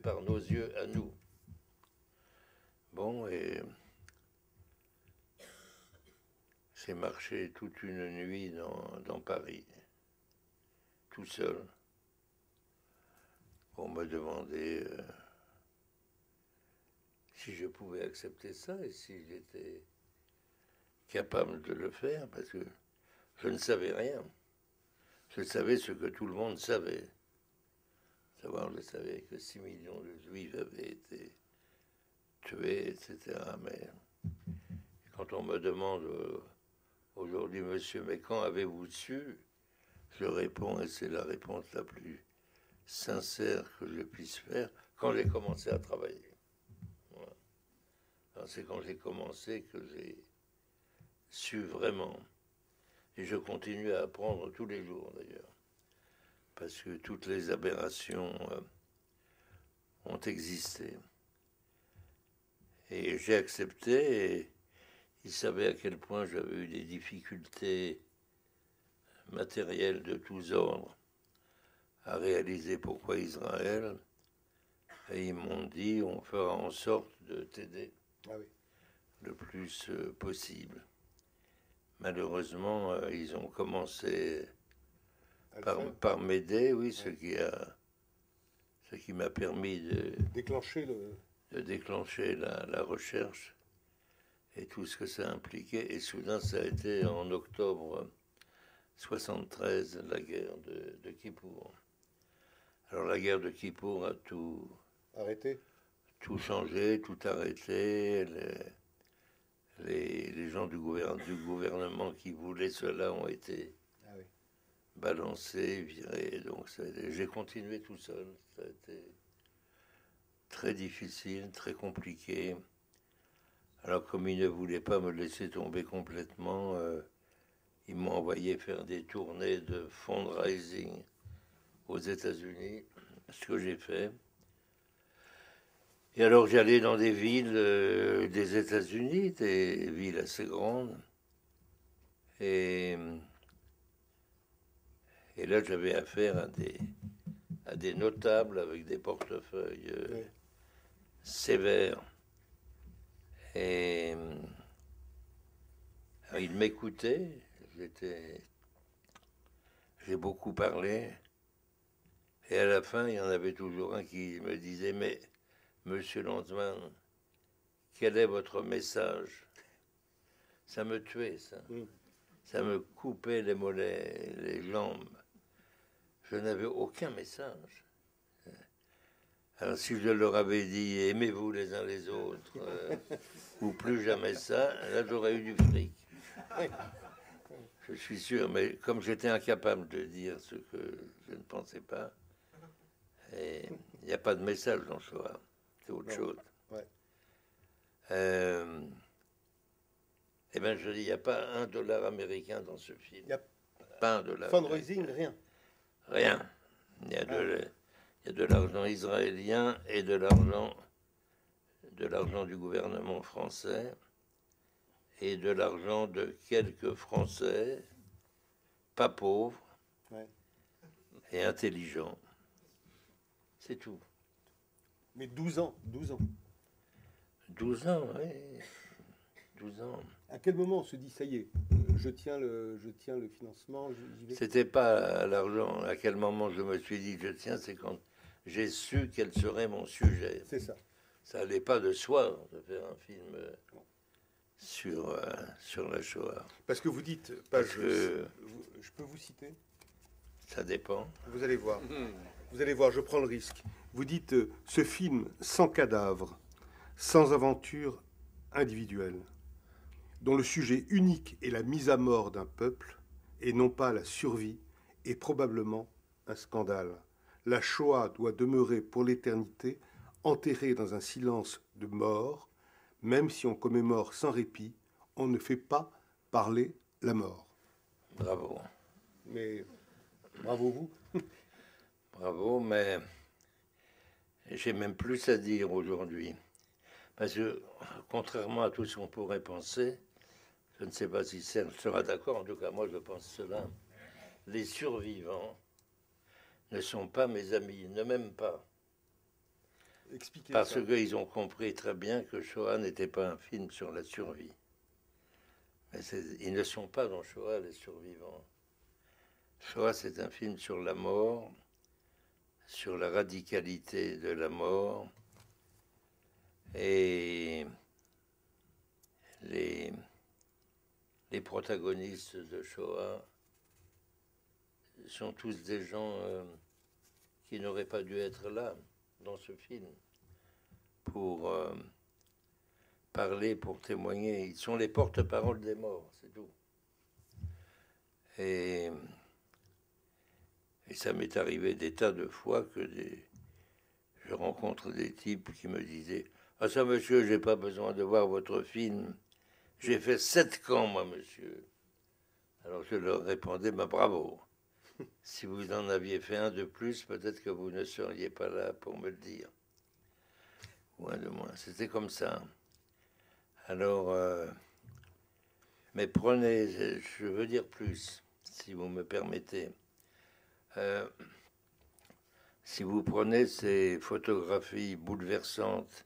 par nos yeux à nous. Bon, et j'ai marché toute une nuit dans Paris, tout seul, pour me demander si je pouvais accepter ça et si j'étais capable de le faire, parce que je ne savais rien. Je savais ce que tout le monde savait. Savoir, je savais que 6 millions de Juifs avaient été tués, etc. Mais quand on me demande aujourd'hui, monsieur, mais quand avez-vous su? Je réponds, et c'est la réponse la plus sincère que je puisse faire, quand j'ai commencé à travailler. Voilà. C'est quand j'ai commencé que j'ai su vraiment. Et je continue à apprendre tous les jours, d'ailleurs. Parce que toutes les aberrations ont existé. Et j'ai accepté, et il savait à quel point j'avais eu des difficultés matérielles de tous ordres à réaliser pourquoi Israël. Et ils m'ont dit, on fera en sorte de t'aider le plus possible. Malheureusement, ils ont commencé par m'aider, oui, ce qui m'a permis de déclencher la recherche et tout ce que ça impliquait. Et soudain, ça a été en octobre 73, la guerre de Kippour. Alors la guerre de Kippour a tout arrêté, tout changé, tout arrêté. Les gens du gouvernement qui voulaient cela ont été balancés, virés. Donc j'ai continué tout seul. Ça a été très difficile, très compliqué. Alors comme ils ne voulaient pas me laisser tomber complètement, ils m'ont envoyé faire des tournées de fundraising aux États-Unis, ce que j'ai fait. Et alors j'allais dans des villes des États-Unis, des villes assez grandes. Et là j'avais affaire à des notables avec des portefeuilles sévères. Et alors, ils m'écoutaient, j'ai beaucoup parlé. Et à la fin, il y en avait toujours un qui me disait, mais monsieur Lanzmann, quel est votre message? Ça me tuait, ça. Ça me coupait les mollets, les jambes. Je n'avais aucun message. Alors si je leur avais dit aimez-vous les uns les autres, ou plus jamais ça, là j'aurais eu du fric. Je suis sûr, mais comme j'étais incapable de dire ce que je ne pensais pas, et il n'y a pas de message dans Shoah, c'est autre chose. Ouais. Eh bien, je dis, il n'y a pas $1 américain dans ce film. Il y a Pas $1. fundraising, rien. Rien. Il y a de l'argent israélien et de l'argent du gouvernement français et de l'argent de quelques Français, pas pauvres, Ouais. et intelligents. C'est tout. Mais 12 ans, 12 ans. 12 ans, oui. 12 ans. À quel moment on se dit, ça y est, je tiens le financement, j'y vais? C'était pas l'argent. À quel moment je me suis dit je tiens, c'est quand j'ai su quel serait mon sujet. C'est ça. Ça n'allait pas de soi de faire un film sur la Shoah. Parce que vous dites, Parce que je peux vous citer? ça dépend. Vous allez voir. Vous allez voir, je prends le risque. Vous dites, ce film sans cadavre, sans aventure individuelle, dont le sujet unique est la mise à mort d'un peuple et non pas la survie, est probablement un scandale. La Shoah doit demeurer pour l'éternité enterrée dans un silence de mort. Même si on commémore sans répit, on ne fait pas parler la mort. Bravo. Mais bravo vous. Bravo, mais j'ai même plus à dire aujourd'hui. Parce que, contrairement à tout ce qu'on pourrait penser, je ne sais pas si Serge sera d'accord, en tout cas moi je pense cela, les survivants ne sont pas mes amis, ils ne m'aiment pas. Expliquez Parce ça. qu'ils ont compris très bien que Shoah n'était pas un film sur la survie. Mais ils ne sont pas dans Shoah les survivants. Shoah, c'est un film sur la mort, sur la radicalité de la mort, et les protagonistes de Shoah sont tous des gens qui n'auraient pas dû être là dans ce film pour parler, pour témoigner. Ils sont les porte-paroles des morts, c'est tout. Et ça m'est arrivé des tas de fois que je rencontre des types qui me disaient « Ah ça, monsieur, j'ai pas besoin de voir votre film. J'ai fait 7 camps, moi, monsieur. » Alors je leur répondais « Bah, bravo. Si vous en aviez fait un de plus, peut-être que vous ne seriez pas là pour me le dire. Ou un de moins. » C'était comme ça. Alors, mais prenez, je veux dire plus, si vous me permettez. Si vous prenez ces photographies bouleversantes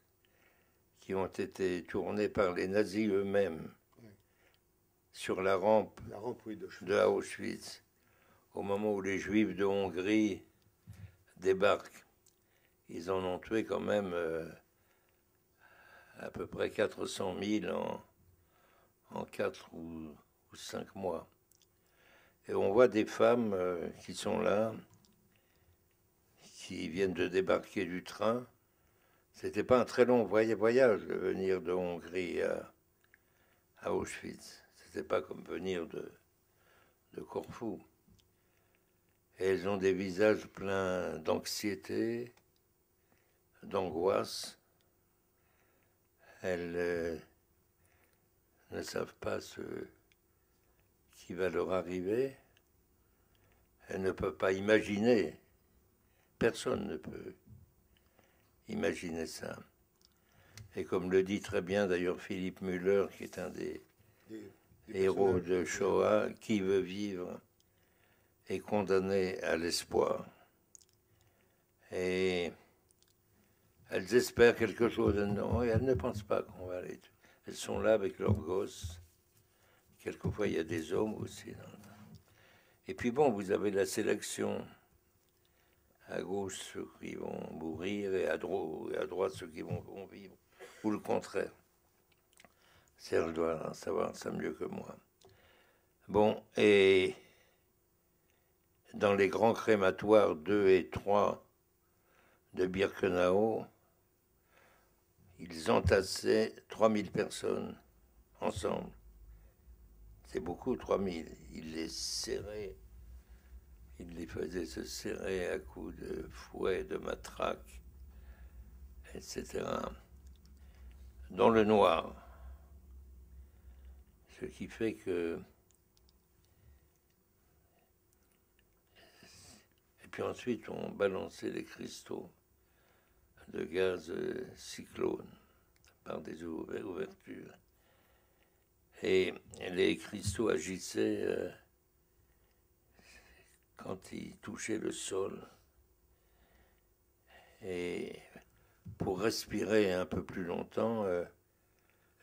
qui ont été tournées par les nazis eux-mêmes sur la rampe Oui, de Auschwitz, au moment où les Juifs de Hongrie débarquent, ils en ont tué quand même à peu près 400 000 en 4 ou 5 mois. Et on voit des femmes qui sont là, qui viennent de débarquer du train. C'était pas un très long voyage de venir de Hongrie à Auschwitz. C'était pas comme venir de Corfou. Et elles ont des visages pleins d'anxiété, d'angoisse. Elles ne savent pas ce qui va leur arriver. Elles ne peuvent pas imaginer. Personne ne peut imaginer ça. Et comme le dit très bien d'ailleurs Philippe Müller, qui est un des héros de Shoah, qui veut vivre est condamné à l'espoir. Et elles espèrent quelque chose. Non, et elles ne pensent pas qu'on va aller. Elles sont là avec leurs gosses. Quelquefois, il y a des hommes aussi. Et puis bon, vous avez la sélection. À gauche, ceux qui vont mourir, et à droite, ceux qui vont vivre. Ou le contraire. Serge doit savoir ça mieux que moi. Bon, et dans les grands crématoires 2 et 3 de Birkenau, ils entassaient 3000 personnes ensemble. C'est beaucoup, 3000. Ils les serraient, ils les faisaient se serrer à coups de fouet, de matraque, etc. Dans le noir. Ce qui fait que... Et puis ensuite, on balançait les cristaux de gaz cyclone par des ouvertures. Et les cristaux agissaient quand ils touchaient le sol. Et pour respirer un peu plus longtemps,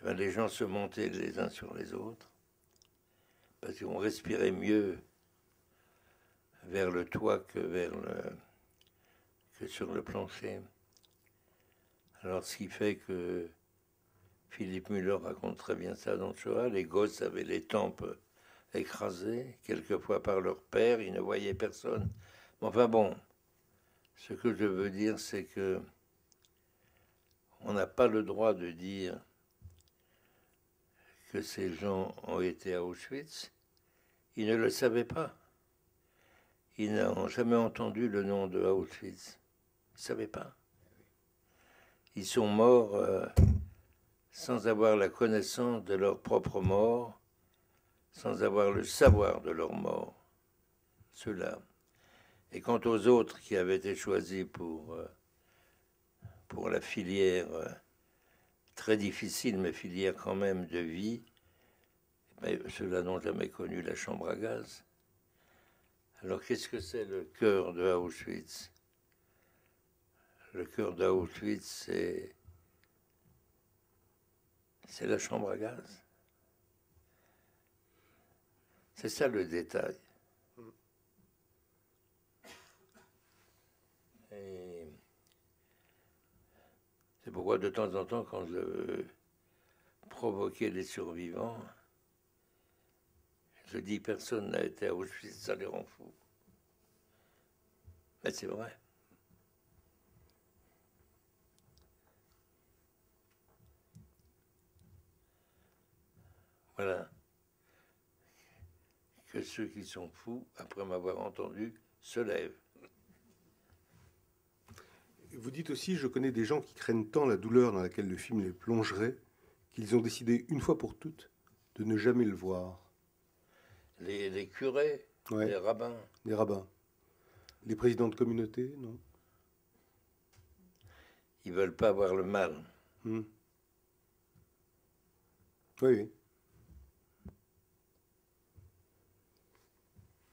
les gens se montaient les uns sur les autres, parce qu'on respirait mieux vers le toit que sur le plancher. Alors, ce qui fait que Philippe Müller raconte très bien ça dans Shoah, les gosses avaient les tempes écrasées, quelquefois par leur père, ils ne voyaient personne. Mais enfin bon, ce que je veux dire, c'est que on n'a pas le droit de dire que ces gens ont été à Auschwitz. Ils ne le savaient pas. Ils n'ont jamais entendu le nom de Auschwitz. Ils ne savaient pas. Ils sont morts sans avoir la connaissance de leur propre mort, sans avoir le savoir de leur mort. Ceux-là. Et quant aux autres qui avaient été choisis pour la filière très difficile, mais filière quand même de vie, mais ceux-là n'ont jamais connu la chambre à gaz. Alors qu'est-ce que c'est le cœur de Auschwitz? Le cœur d'Auschwitz, c'est la chambre à gaz. C'est ça le détail. Et c'est pourquoi de temps en temps, quand je provoquais les survivants, je dis personne n'a été à Auschwitz, ça les rend fous. Mais c'est vrai. Voilà. Que ceux qui sont fous, après m'avoir entendu, se lèvent. Vous dites aussi, je connais des gens qui craignent tant la douleur dans laquelle le film les plongerait, qu'ils ont décidé une fois pour toutes de ne jamais le voir. Les curés, Ouais. les rabbins. Les rabbins. Les présidents de communauté, non? Ils veulent pas avoir le mal. Oui, oui.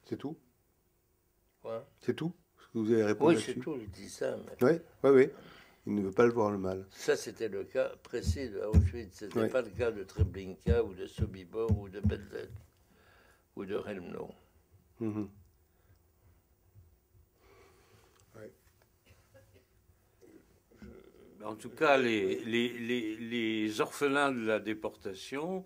C'est tout? Ouais. C'est tout ce que vous avez répondu Oui, là-dessus? c'est tout, je dis ça. Mais... Oui, oui, oui. Il ne veut pas le voir le mal. Ça, c'était le cas précis de Auschwitz. Ce n'était Ouais. pas le cas de Treblinka ou de Sobibor ou de Belzec ou de Relmno. Mhm. Ouais. En tout cas, les orphelins de la déportation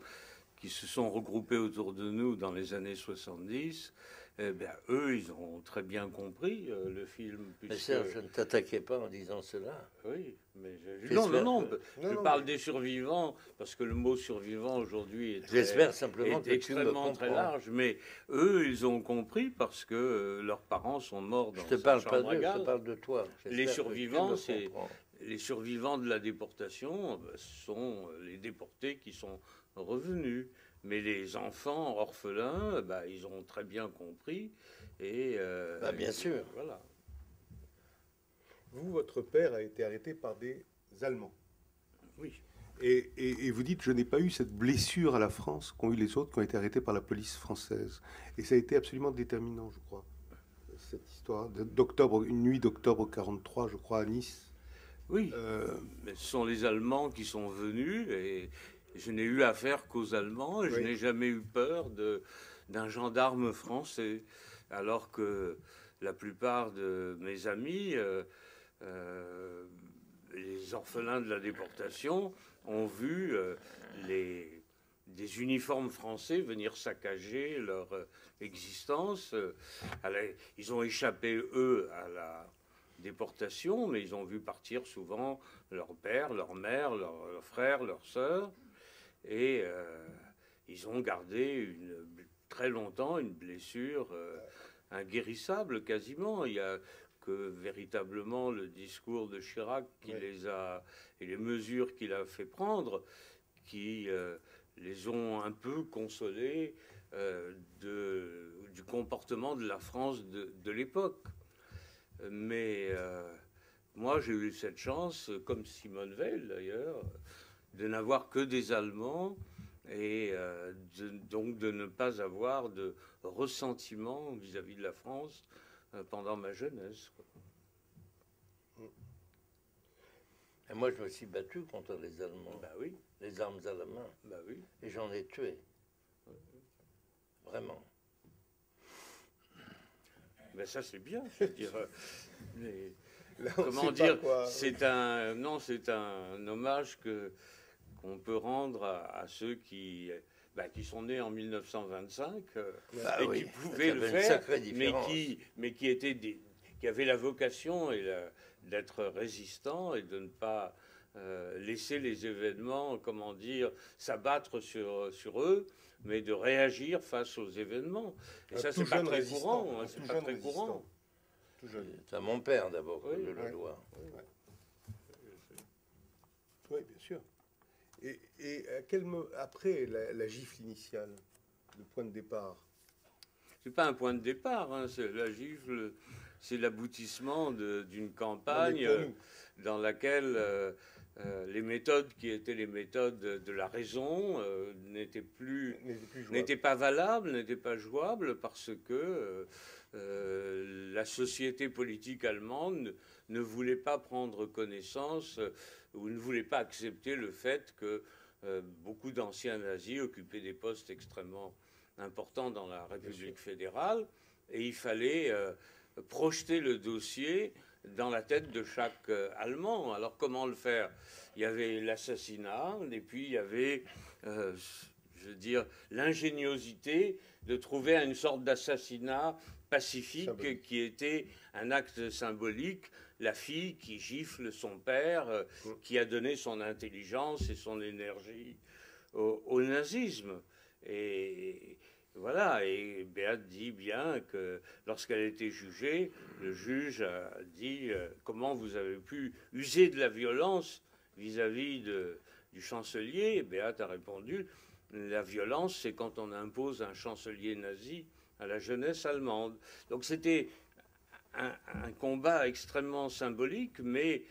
qui se sont regroupés autour de nous dans les années 70, eh bien, eux, ils ont très bien compris le film. Mais Puisque... Serge, je ne t'attaquais pas en disant cela. Oui, mais J'espère non. que- Je parle des survivants, parce que le mot survivant aujourd'hui est, J'espère simplement est que tu me extrêmement très comprends. large. Mais eux, ils ont compris parce que leurs parents sont morts dans Je te cette parle pas chambre à d'eux, je gaz. te parle de toi. J'espère Les que tu survivants, me c'est comprends. les survivants de la déportation sont les déportés qui sont revenus. Mais les enfants orphelins, ils ont très bien compris. Et, Bien sûr. Voilà. Vous, votre père a été arrêté par des Allemands. Oui. Et vous dites, je n'ai pas eu cette blessure à la France qu'ont eu les autres qui ont été arrêtés par la police française. Et ça a été absolument déterminant, je crois. Cette histoire d'octobre, une nuit d'octobre 43, je crois, à Nice. Oui. Mais ce sont les Allemands qui sont venus et je n'ai eu affaire qu'aux Allemands. Et Oui. Je n'ai jamais eu peur d'un gendarme français. Alors que la plupart de mes amis, les orphelins de la déportation, ont vu des uniformes français venir saccager leur existence. Ils ont échappé, eux, à la déportation, mais ils ont vu partir souvent leur père, leur mère, leurs frères, leurs sœurs, et ils ont gardé très longtemps une blessure inguérissable quasiment. Il y a que véritablement le discours de Chirac qui les a, et les mesures qu'il a fait prendre, qui les ont un peu consolés du comportement de la France de l'époque. Mais moi, j'ai eu cette chance, comme Simone Veil d'ailleurs, de n'avoir que des Allemands et donc de ne pas avoir de ressentiment vis-à-vis de la France pendant ma jeunesse. Et moi, je me suis battu contre les Allemands. Bah oui. Les armes à la main. Bah oui. Et j'en ai tué. Vraiment. Ben ça c'est bien, je veux dire. Comment dire, c'est un hommage qu'on peut rendre à ceux qui sont nés en 1925 et qui pouvaient le faire, mais qui avaient la vocation d'être résistants et de ne pas laisser les événements, comment dire, s'abattre sur eux, mais de réagir face aux événements. Et ça, c'est pas très courant. C'est pas très courant. C'est à mon père d'abord que je le dois. Oui, bien sûr. Et après la gifle initiale, le point de départ. C'est pas un point de départ. La gifle, c'est l'aboutissement d'une campagne dans laquelle les méthodes qui étaient les méthodes de la raison n'étaient pas valables, n'étaient pas jouables parce que la société politique allemande ne voulait pas prendre connaissance ou ne voulait pas accepter le fait que beaucoup d'anciens nazis occupaient des postes extrêmement importants dans la République fédérale et il fallait projeter le dossier dans la tête de chaque Allemand. Alors comment le faire? Il y avait l'assassinat et puis il y avait, je veux dire, l'ingéniosité de trouver une sorte d'assassinat pacifique qui était un acte symbolique. La fille qui gifle son père, qui a donné son intelligence et son énergie au nazisme. Et voilà, et Beate dit bien que lorsqu'elle a été jugée, le juge a dit comment vous avez pu user de la violence vis-à-vis du chancelier. Et Beate a répondu, la violence, c'est quand on impose un chancelier nazi à la jeunesse allemande. Donc c'était un combat extrêmement symbolique, mais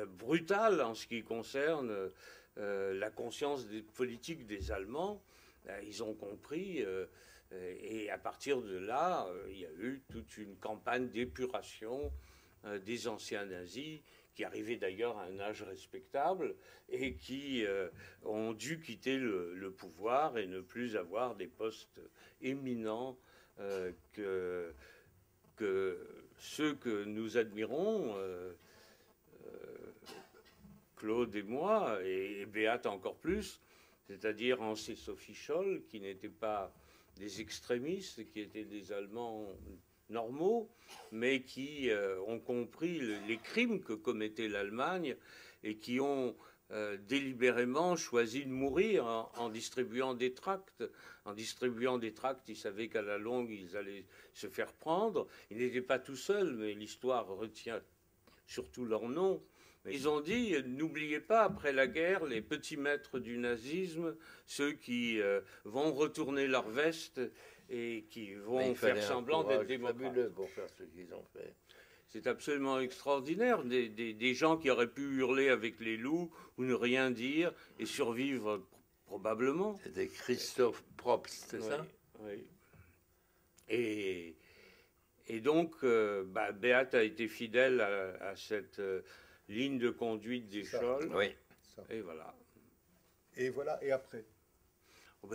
brutal en ce qui concerne la conscience politique des Allemands. Ils ont compris, et à partir de là, il y a eu toute une campagne d'épuration des anciens nazis, qui arrivaient d'ailleurs à un âge respectable, et qui ont dû quitter le pouvoir et ne plus avoir des postes éminents que ceux que nous admirons, Claude et moi, et Beate encore plus, c'est-à-dire Hans et Sophie Scholl, qui n'étaient pas des extrémistes, qui étaient des Allemands normaux, mais qui ont compris les crimes que commettait l'Allemagne et qui ont délibérément choisi de mourir en distribuant des tracts. En distribuant des tracts, ils savaient qu'à la longue, ils allaient se faire prendre. Ils n'étaient pas tout seuls, mais l'histoire retient surtout leur nom. Ils ont dit, n'oubliez pas, après la guerre, les petits maîtres du nazisme, ceux qui vont retourner leur veste et qui vont faire semblant d'être démocrates. Pour faire ce qu'ils ont fait. C'est absolument extraordinaire. Des gens qui auraient pu hurler avec les loups ou ne rien dire et survivre probablement. C'était Christoph Probst, c'est ça? Oui. Et donc, Beate a été fidèle à cette ligne de conduite des Scholl. Oui. Et voilà. Et voilà, et après?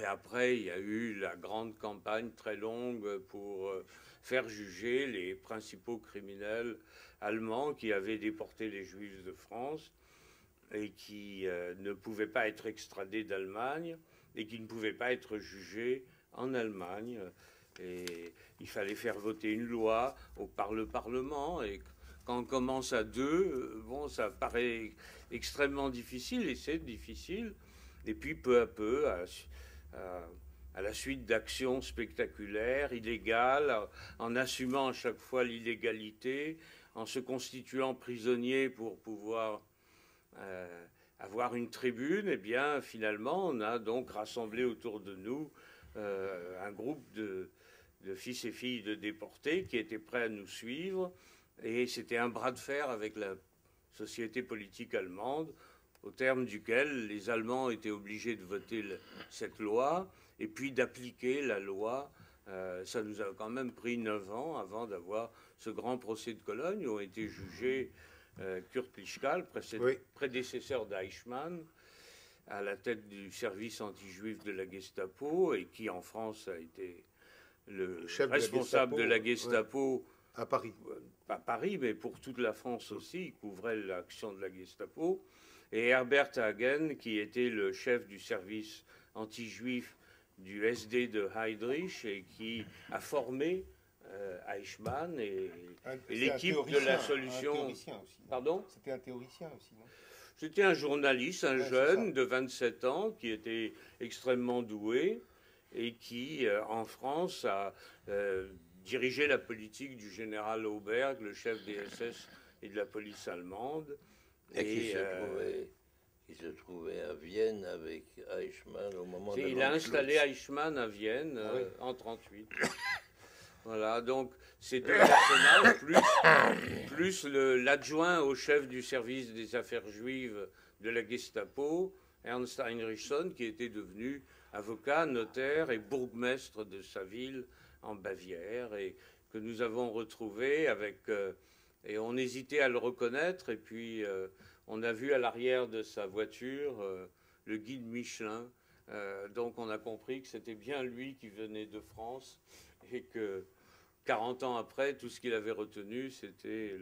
Après, il y a eu la grande campagne très longue pour faire juger les principaux criminels allemands qui avaient déporté les Juifs de France et qui ne pouvaient pas être extradés d'Allemagne et qui ne pouvaient pas être jugés en Allemagne. Et il fallait faire voter une loi par le Parlement. Et quand on commence à deux, bon, ça paraît extrêmement difficile, et c'est difficile. Et puis, peu à peu, à la suite d'actions spectaculaires, illégales, en assumant à chaque fois l'illégalité, en se constituant prisonnier pour pouvoir avoir une tribune, eh bien, finalement, on a donc rassemblé autour de nous un groupe de fils et filles de déportés qui étaient prêts à nous suivre. Et c'était un bras de fer avec la société politique allemande, au terme duquel les Allemands étaient obligés de voter cette loi et puis d'appliquer la loi. Ça nous a quand même pris 9 ans avant d'avoir ce grand procès de Cologne où ont été jugés Kurt Lischka, prédécesseur d'Eichmann, à la tête du service anti-juif de la Gestapo, et qui en France a été le responsable de la Gestapo à Paris. Pas Paris, mais pour toute la France aussi. Il couvrait l'action de la Gestapo. Et Herbert Hagen, qui était le chef du service anti-juif du SD de Heydrich et qui a formé Eichmann et l'équipe de la solution. Un théoricien aussi. Pardon ? C'était un théoricien aussi, non ? C'était un journaliste, un jeune de 27 ans qui était extrêmement doué et qui, en France, a dirigé la politique du général Auberg, le chef des SS et de la police allemande. Et qui se trouvait à Vienne avec Eichmann au moment de Il a installé Eichmann à Vienne en 1938. Voilà, donc c'est un personnage plus l'adjoint au chef du service des affaires juives de la Gestapo, Ernst Heinrichson, qui était devenu avocat, notaire et bourgmestre de sa ville en Bavière, et que nous avons retrouvé et on hésitait à le reconnaître, et puis on a vu à l'arrière de sa voiture le guide Michelin, donc on a compris que c'était bien lui qui venait de France, et que 40 ans après, tout ce qu'il avait retenu, c'était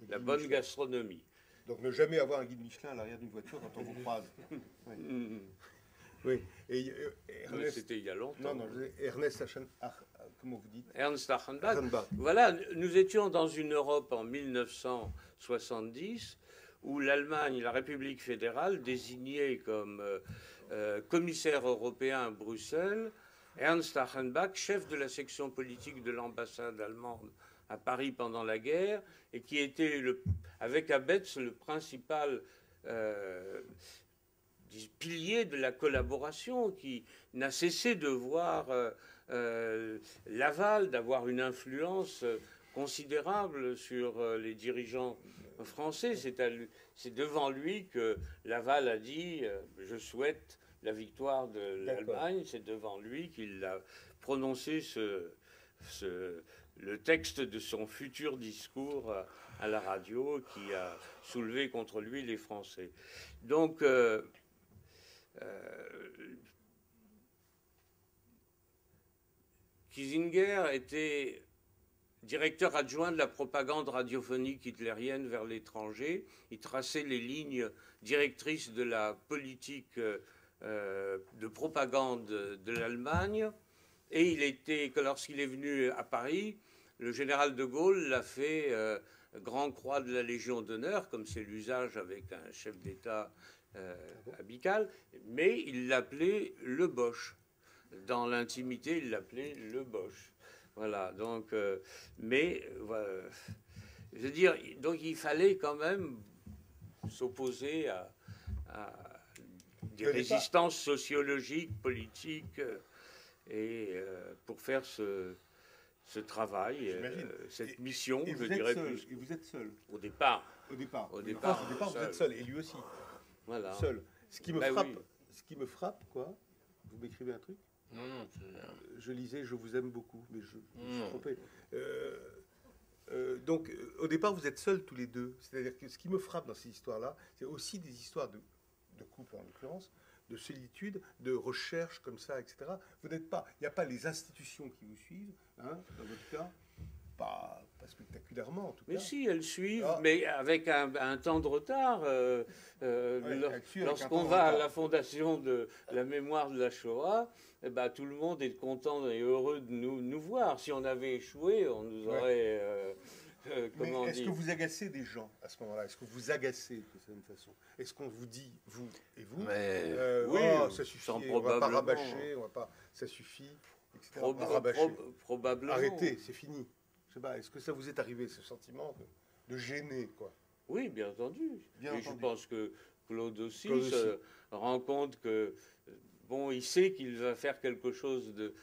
la bonne gastronomie. Donc ne jamais avoir un guide Michelin à l'arrière d'une voiture quand on vous croise. Oui. Oui. C'était il y a longtemps. Non, Ernest comment vous dites ? Ernst Achenbach. Voilà, nous étions dans une Europe en 1970 où l'Allemagne, la République fédérale, désignait comme commissaire européen à Bruxelles Ernst Achenbach, chef de la section politique de l'ambassade allemande à Paris pendant la guerre, et qui était, avec Abetz, le principal pilier de la collaboration, qui n'a cessé de voir Laval, d'avoir une influence considérable sur les dirigeants français. C'est devant lui que Laval a dit « Je souhaite la victoire de l'Allemagne ». C'est devant lui qu'il a prononcé le texte de son futur discours à la radio, qui a soulevé contre lui les Français. Donc, Kiesinger était directeur adjoint de la propagande radiophonique hitlérienne vers l'étranger. Il traçait les lignes directrices de la politique de propagande de l'Allemagne. Et lorsqu'il est venu à Paris, le général de Gaulle l'a fait Grand Croix de la Légion d'honneur, comme c'est l'usage avec un chef d'État amical, mais il l'appelait le Boche. Dans l'intimité, il l'appelait le Boche. Voilà, donc, je veux dire, donc il fallait quand même s'opposer à des résistances sociologiques, politiques, et pour faire ce travail, cette mission, je dirais plus. Et vous êtes seul. Au départ. Au départ, vous êtes seul, et lui aussi. Voilà. Seul. Ce qui me frappe, quoi. Vous m'écrivez un truc ? Non, je lisais « Je vous aime beaucoup », mais je me suis trompé. Donc, au départ, vous êtes seuls tous les deux. C'est-à-dire que ce qui me frappe dans ces histoires-là, c'est aussi des histoires de couple, en l'occurrence, de solitude, de recherche comme ça, etc. Vous n'êtes pas... Il n'y a pas les institutions qui vous suivent, hein, dans votre cas. Pas spectaculairement, en tout cas. Mais si, elles suivent, mais avec un temps de retard. Lorsqu'on va à la fondation de la mémoire de la Shoah, eh ben, tout le monde est content et heureux de nous voir. Si on avait échoué, on nous aurait Est-ce dit. que vous agacez des gens à ce moment-là? Est-ce que vous agacez de certaine façon? Est-ce qu'on vous dit, vous et vous, Mais oui, oh, ça suffit, sans on va pas probablement. rabâcher, on va pas, ça suffit, etc. On va rabâcher. Probablement. Arrêtez, c'est fini. Je sais pas, est-ce que ça vous est arrivé, ce sentiment de gêner, quoi? Oui, bien entendu. Bien Et entendu. je pense que Claude aussi Claude se rend compte que, bon, il sait qu'il va faire quelque chose de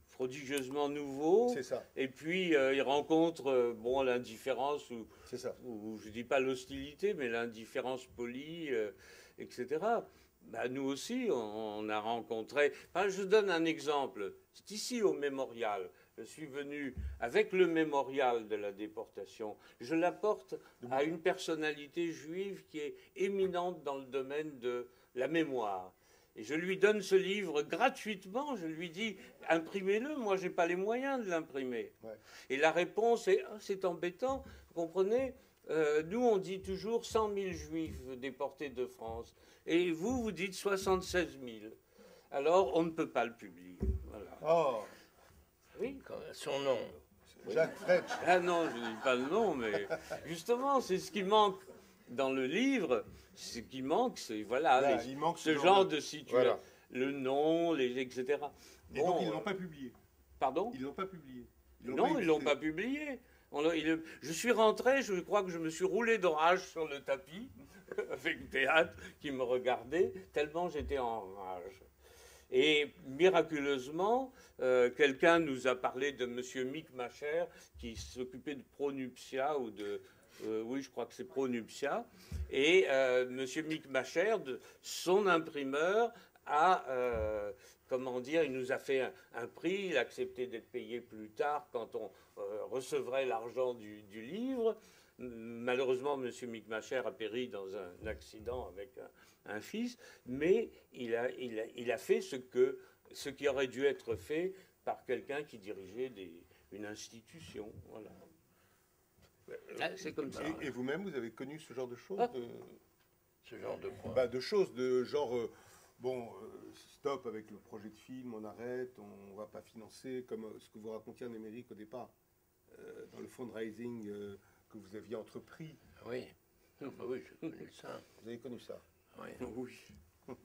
prodigieusement nouveau. C'est ça, Et puis, il rencontre, bon, l'indifférence, c'est ça. ou je dis pas l'hostilité, mais l'indifférence polie, etc. Bah, nous aussi, on a rencontré. Enfin, je donne un exemple. C'est ici au mémorial. Je suis venu avec le mémorial de la déportation. Je l'apporte à une personnalité juive qui est éminente dans le domaine de la mémoire. Et je lui donne ce livre gratuitement. Je lui dis, imprimez-le. Moi, j'ai pas les moyens de l'imprimer. Ouais. Et la réponse est, ah, c'est embêtant. Vous comprenez? Nous, on dit toujours 100 000 juifs déportés de France. Et vous, vous dites 76 000. Alors, on ne peut pas le publier. Voilà. Oh, Oui. son nom. Jacques Fretsch. Ah non, je ne dis pas le nom, mais justement, c'est ce qui manque dans le livre. Ce qui manque, c'est voilà, Là, il manque ce genre de situation. Voilà. Le nom, etc. Et donc, ils ne l'ont pas publié. Pardon? Ils l'ont pas publié. Non, ils ne l'ont pas publié. Je suis rentré, je crois que je me suis roulé d'orage sur le tapis, avec Théâtre qui me regardait, tellement j'étais en rage. Et miraculeusement, quelqu'un nous a parlé de M. Mick Macher, qui s'occupait de Pronuptia, ou de... oui, je crois que c'est Pronuptia. Et M. Mick Macher, son imprimeur, a... comment dire, il nous a fait un prix, il a accepté d'être payé plus tard quand on recevrait l'argent du livre. Malheureusement, M. Mick Macher a péri dans un accident avec un fils, mais il a fait ce qui aurait dû être fait par quelqu'un qui dirigeait une institution. Voilà. C'est comme ça. Et vous-même, vous avez connu ce genre de choses? Ce genre de quoi? Bah, de choses, de genre, stop avec le projet de film, on arrête, on va pas financer, comme ce que vous racontiez en Amérique au départ, dans le fundraising que vous aviez entrepris. Oui. Enfin, oui, j'ai connu ça. Vous avez connu ça? Oui. Oui.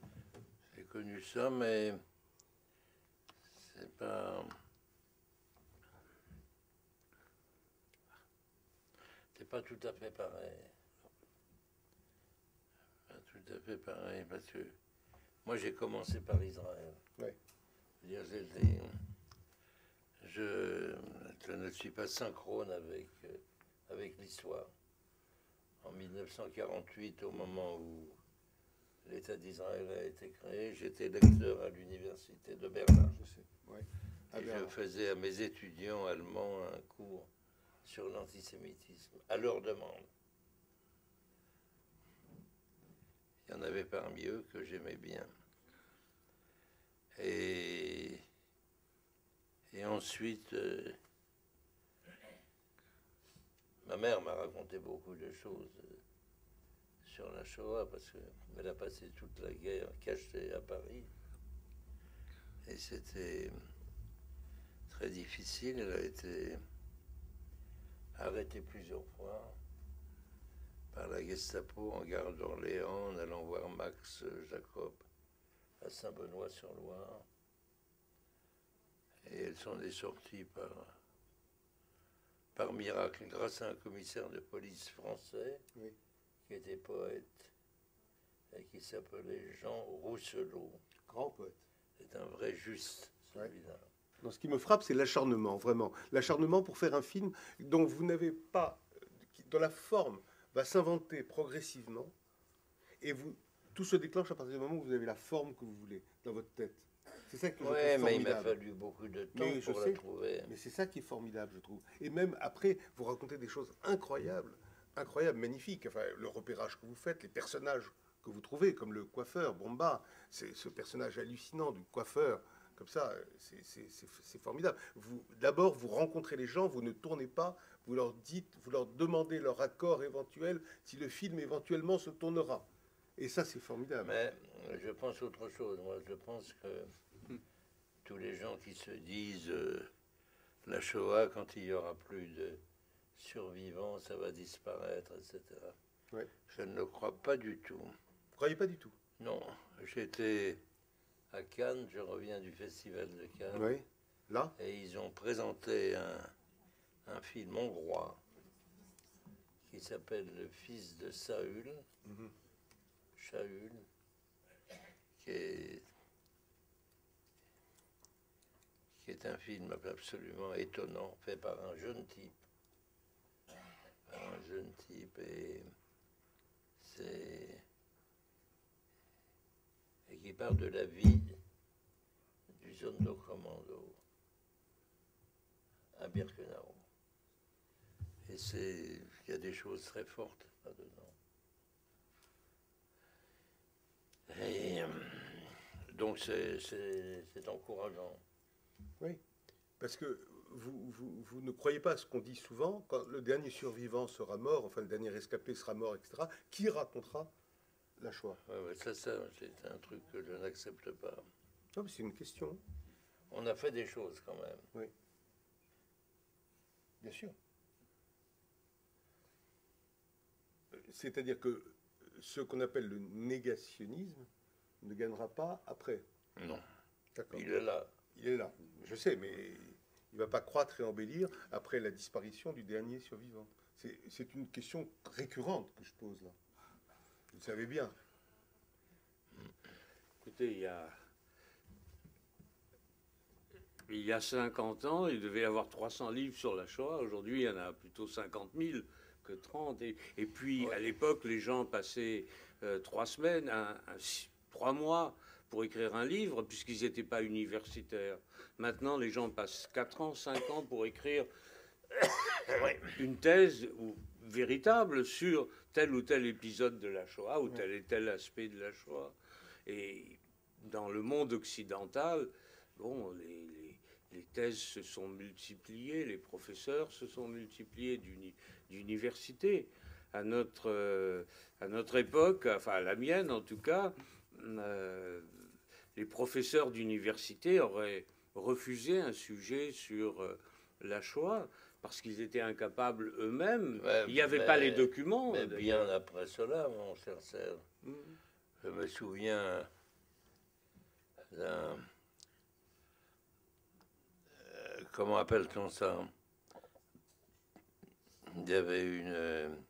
J'ai connu ça, mais c'est pas... C'est pas tout à fait pareil. Pas tout à fait pareil, parce que moi j'ai commencé par Israël. Ouais. Je ne suis pas synchrone avec l'histoire. En 1948, au moment où l'État d'Israël a été créé, j'étais lecteur à l'université de Berlin. Je sais, ouais. Et je faisais à mes étudiants allemands un cours sur l'antisémitisme, à leur demande. Il y en avait parmi eux que j'aimais bien. Et ensuite, ma mère m'a raconté beaucoup de choses sur la Shoah, parce qu'elle a passé toute la guerre cachée à Paris. Et c'était très difficile. Elle a été arrêtée plusieurs fois par la Gestapo en gare d'Orléans, en allant voir Max Jacob à Saint-Benoît-sur-Loire. Et elle s'en est sortie par miracle, grâce à un commissaire de police français, Oui. qui était poète et qui s'appelait Jean Rousselot. Grand poète. C'est un vrai juste, celui-là. Non, ce qui me frappe, c'est l'acharnement, vraiment. L'acharnement pour faire un film dont vous n'avez pas, dont la forme va s'inventer progressivement, et tout se déclenche à partir du moment où vous avez la forme que vous voulez dans votre tête. C'est ça que je trouve Oui, mais il formidable. m'a fallu beaucoup de temps Mais je pour sais. la trouver. Mais c'est ça qui est formidable, je trouve. Et même après, vous racontez des choses incroyables, incroyables, magnifiques. Enfin, le repérage que vous faites, les personnages que vous trouvez, comme le coiffeur, Bomba, c'est ce personnage hallucinant du coiffeur, comme ça, c'est formidable. D'abord, vous rencontrez les gens, vous ne tournez pas, vous leur dites, vous leur demandez leur accord éventuel, si le film éventuellement se tournera. Et ça, c'est formidable. Mais je pense autre chose. Moi, je pense que tous les gens qui se disent la Shoah, quand il y aura plus de survivants, ça va disparaître, etc. Ouais. Je ne le crois pas du tout. Vous croyez pas du tout? Non, j'étais à Cannes, je reviens du festival de Cannes, Oui. Là? et ils ont présenté un film hongrois qui s'appelle Le fils de Saül, Mhm. Shaul, qui est un film absolument étonnant, fait par un jeune type. Et qui parle de la vie du Sonderkommando à Birkenau. Et il y a des choses très fortes là-dedans. Et donc c'est encourageant. Oui. Parce que vous ne croyez pas à ce qu'on dit souvent, quand le dernier survivant sera mort, enfin le dernier rescapé sera mort, etc., qui racontera la Shoah? Ouais, ça, c'est un truc que je n'accepte pas. Non, mais c'est une question. On a fait des choses quand même. Oui. Bien sûr. C'est-à-dire que ce qu'on appelle le négationnisme ne gagnera pas après. Non, D'accord. il est là. Il est là. Je sais, mais il ne va pas croître et embellir après la disparition du dernier survivant. C'est une question récurrente que je pose là. Vous le savez bien. Écoutez, il y a 50 ans, il devait y avoir 300 livres sur la Shoah. Aujourd'hui, il y en a plutôt 50 000 que 30. Et puis, à l'époque, les gens passaient 3 semaines, 3 mois pour écrire un livre, puisqu'ils n'étaient pas universitaires. Maintenant, les gens passent 4 ans, 5 ans pour écrire une thèse véritable sur tel ou tel épisode de la Shoah ou tel et tel aspect de la Shoah. Et dans le monde occidental, bon, les thèses se sont multipliées, les professeurs se sont multipliés d'université. À notre époque, enfin à la mienne en tout cas, les professeurs d'université auraient refusé un sujet sur la Shoah parce qu'ils étaient incapables eux-mêmes. Il n'y avait pas les documents. Mais bien après cela, mon cher Serge, je me souviens d'un... comment appelle-t-on ça? Il y avait une...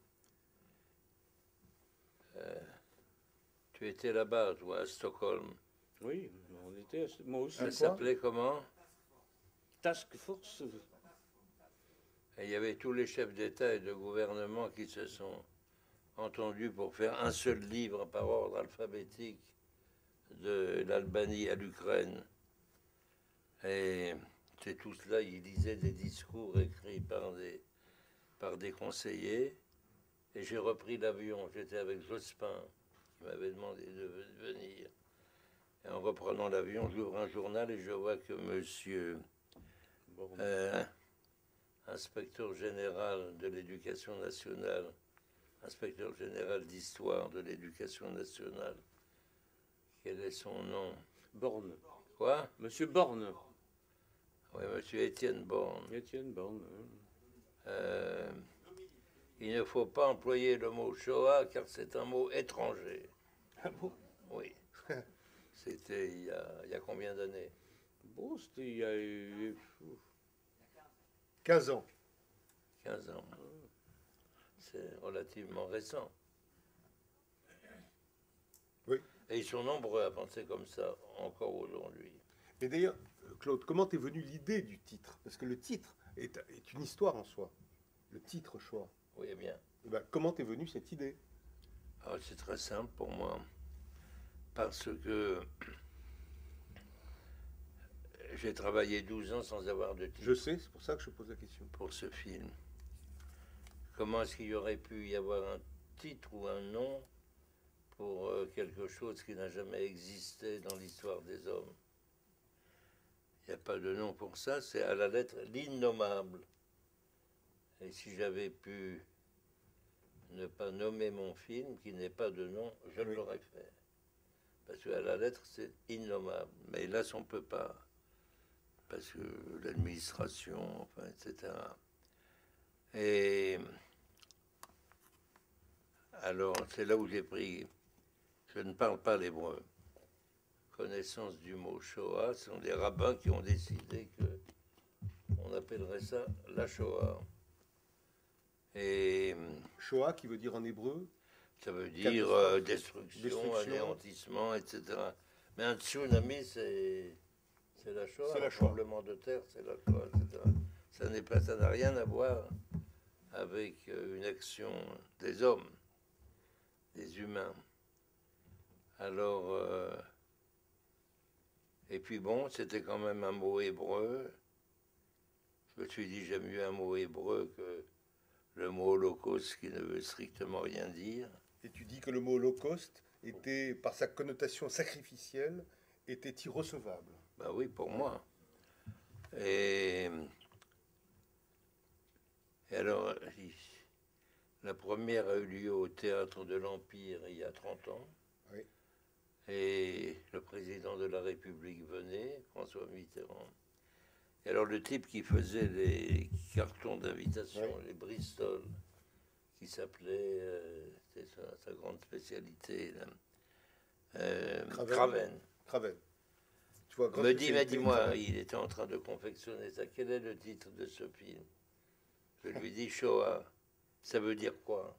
tu étais là-bas, toi, à Stockholm. Oui, on était, moi aussi. Ça s'appelait comment? Task Force. Et il y avait tous les chefs d'État et de gouvernement qui se sont entendus pour faire un seul livre par ordre alphabétique de l'Albanie à l'Ukraine. Et c'est tout cela, ils lisaient des discours écrits par des conseillers. Et j'ai repris l'avion, j'étais avec Jospin, qui m'avait demandé de venir. Et en reprenant l'avion, j'ouvre un journal et je vois que monsieur inspecteur général de l'éducation nationale, inspecteur général d'histoire de l'éducation nationale, quel est son nom? Borne. Quoi? Monsieur Borne. Oui, monsieur Étienne Borne. Étienne Borne. Il ne faut pas employer le mot Shoah car c'est un mot étranger. Ah bon? Oui. C'était il y a combien d'années? Bon, c'était il y a 15 ans. 15 ans. C'est relativement récent. Oui. Et ils sont nombreux à penser comme ça encore aujourd'hui. Et d'ailleurs, Claude, comment est venue l'idée du titre? Parce que le titre est une histoire en soi. Le titre Shoah. Oui, bien. Eh ben, comment est venue cette idée? Alors, c'est très simple pour moi. Parce que j'ai travaillé 12 ans sans avoir de titre. Je sais, c'est pour ça que je pose la question. Pour ce film. Comment est-ce qu'il y aurait pu y avoir un titre ou un nom pour quelque chose qui n'a jamais existé dans l'histoire des hommes? Il n'y a pas de nom pour ça, c'est à la lettre l'innommable. Et si j'avais pu ne pas nommer mon film, qui n'est pas de nom, je l'aurais fait. Parce qu'à la lettre, c'est innommable. Mais hélas, on ne peut pas. Parce que l'administration, enfin, etc. Et Alors, c'est là où j'ai pris... Je ne parle pas l'hébreu. Connaissance du mot Shoah, ce sont des rabbins qui ont décidé que on appellerait ça la Shoah. Et Shoah, qui veut dire en hébreu ça veut dire destruction, anéantissement, etc. Mais un tsunami, c'est la Shoah. C'est la Un Shoah. tremblement de terre, c'est la Shoah, etc. Ça n'a rien à voir avec une action des hommes, des humains. Alors, et puis bon, c'était quand même un mot hébreu. Je me suis dit, j'aime mieux un mot hébreu que le mot holocauste qui ne veut strictement rien dire. Et tu dis que le mot holocauste était, par sa connotation sacrificielle, était irrecevable. Ben oui, pour moi. Et alors, la première a eu lieu au Théâtre de l'Empire il y a 30 ans. Oui. Et le président de la République venait, François Mitterrand. Et alors le type qui faisait les cartons d'invitation, Oui. les Bristol, qui s'appelait, c'était sa grande spécialité, Craven. Craven. Tu vois, Me dit, dis-moi, il était en train de confectionner ça. Quel est le titre de ce film? Je lui dis Shoah. Ça veut dire quoi?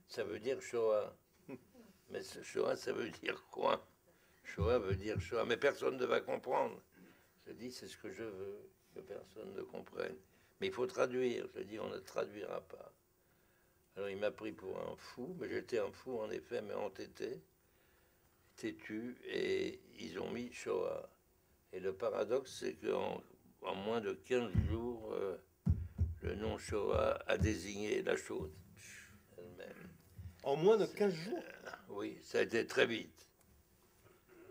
Ça veut dire Shoah. Mais ce Shoah, ça veut dire quoi? Shoah veut dire Shoah. Mais personne ne va comprendre. Je dis, c'est ce que je veux, que personne ne comprenne. Mais il faut traduire. Je dis, on ne traduira pas. Alors il m'a pris pour un fou, mais j'étais un fou en effet, mais entêté, têtu, et ils ont mis Shoah. Et le paradoxe, c'est qu'en moins de 15 jours, le nom Shoah a désigné la chose elle-même. En moins de 15 jours Oui, ça a été très vite,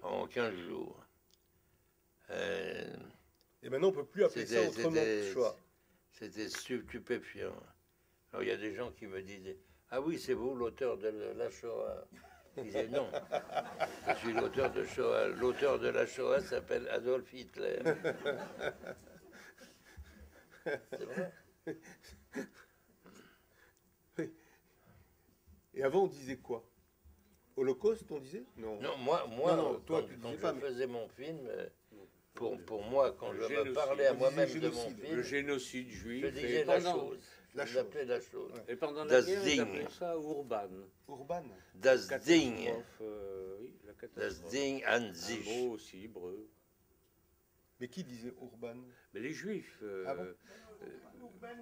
en 15 jours. Et maintenant, on ne peut plus appeler ça autrement que Shoah. C'était stupéfiant. Alors il y a des gens qui me disaient « Ah oui, c'est vous l'auteur de la Shoah ?» Je disais « Non, je suis l'auteur de Shoah. L'auteur de la Shoah s'appelle Adolf Hitler. » C'est vrai. Et avant, on disait quoi? Holocauste, on disait? Non. Non, moi Non, toi, quand, tu quand disais je pas, mais- faisais mon film, pour moi, quand Le je me génocide. parlais à On moi-même disait de mon génocide. Le film, génocide juif. je disais la chose. La Je chose. l'appelais la chose. Ouais. Et pendant la Das guerre, ils Ding. appelaient ça Urban. Urban. Das Ding. Catastrophe, oui, la Das catastrophe. Ding an Un sich. mot aussi hébreu. Mais qui disait Urban? Mais les juifs. Ah bon Urbain,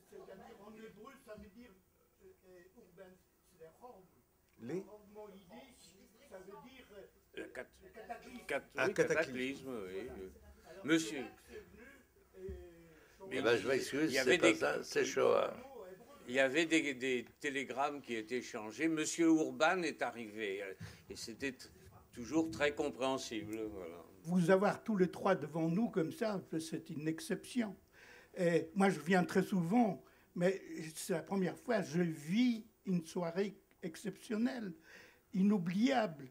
c'est-à-dire en hébreu, ça veut dire urbain, c'est Rome. Les Rome yiddish, ça veut dire cataclysme. Cataclysme, oui. Monsieur, Eh ben, je m'excuse, il y c'est avait pas des- ça, c'est Shoah. il y avait des télégrammes qui étaient changés. Monsieur Urban est arrivé. Et c'était toujours très compréhensible. Voilà. Vous avoir tous les trois devant nous comme ça, c'est une exception. Et moi, je viens très souvent, mais c'est la première fois que je vis une soirée exceptionnelle, inoubliable.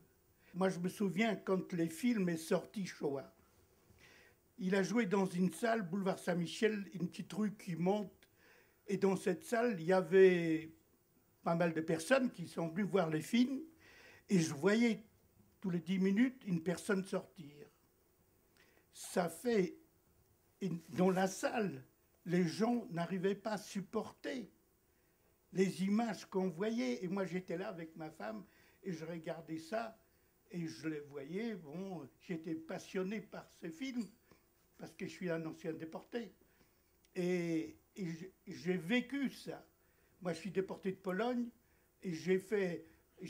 Moi, je me souviens quand les films est sorti Shoah. Il a joué dans une salle, boulevard Saint-Michel, une petite rue qui monte. Et dans cette salle, il y avait pas mal de personnes qui sont venues voir les films. Et je voyais tous les 10 minutes une personne sortir. Ça fait... Dans la salle, les gens n'arrivaient pas à supporter les images qu'on voyait. Et moi, j'étais là avec ma femme et je regardais ça et je les voyais. Bon, j'étais passionné par ces films parce que je suis un ancien déporté. Et j'ai vécu ça. Moi, je suis déporté de Pologne et j'ai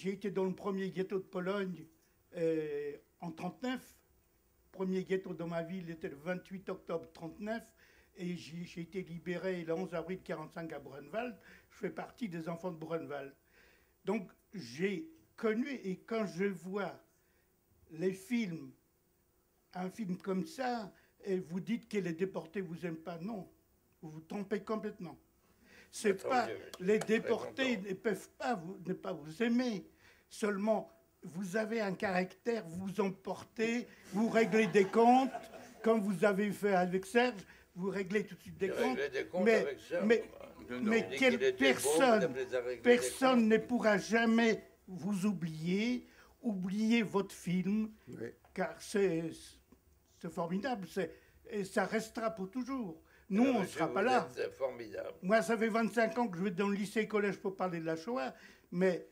été dans le premier ghetto de Pologne en 1939. Le premier ghetto dans ma ville était le 28 octobre 1939 et j'ai été libéré le 11 avril 1945 à Brunwald. Je fais partie des enfants de Brunwald. Donc, j'ai connu, et quand je vois les films, un film comme ça, et vous dites que les déportés vous aiment pas, non, vous vous trompez complètement. C'est Tant pas mieux. les déportés content. ne peuvent pas ne pas vous aimer. Seulement, vous avez un caractère, vous emportez, vous réglez des comptes, comme vous avez fait avec Serge. vous réglez tout de suite des Il comptes. réglait des comptes mais- avec ça. mais- Il Mais dit quelle qu'il était beau, personne, il les a réglés des personne comptes. ne pourra jamais vous oublier. Oubliez votre film, Oui. car c'est formidable. Et ça restera pour toujours. Nous, Ah, on ne monsieur, sera pas vous là. êtes formidable. Moi, ça fait 25 ans que je vais dans le lycée-collège pour parler de la Shoah, mais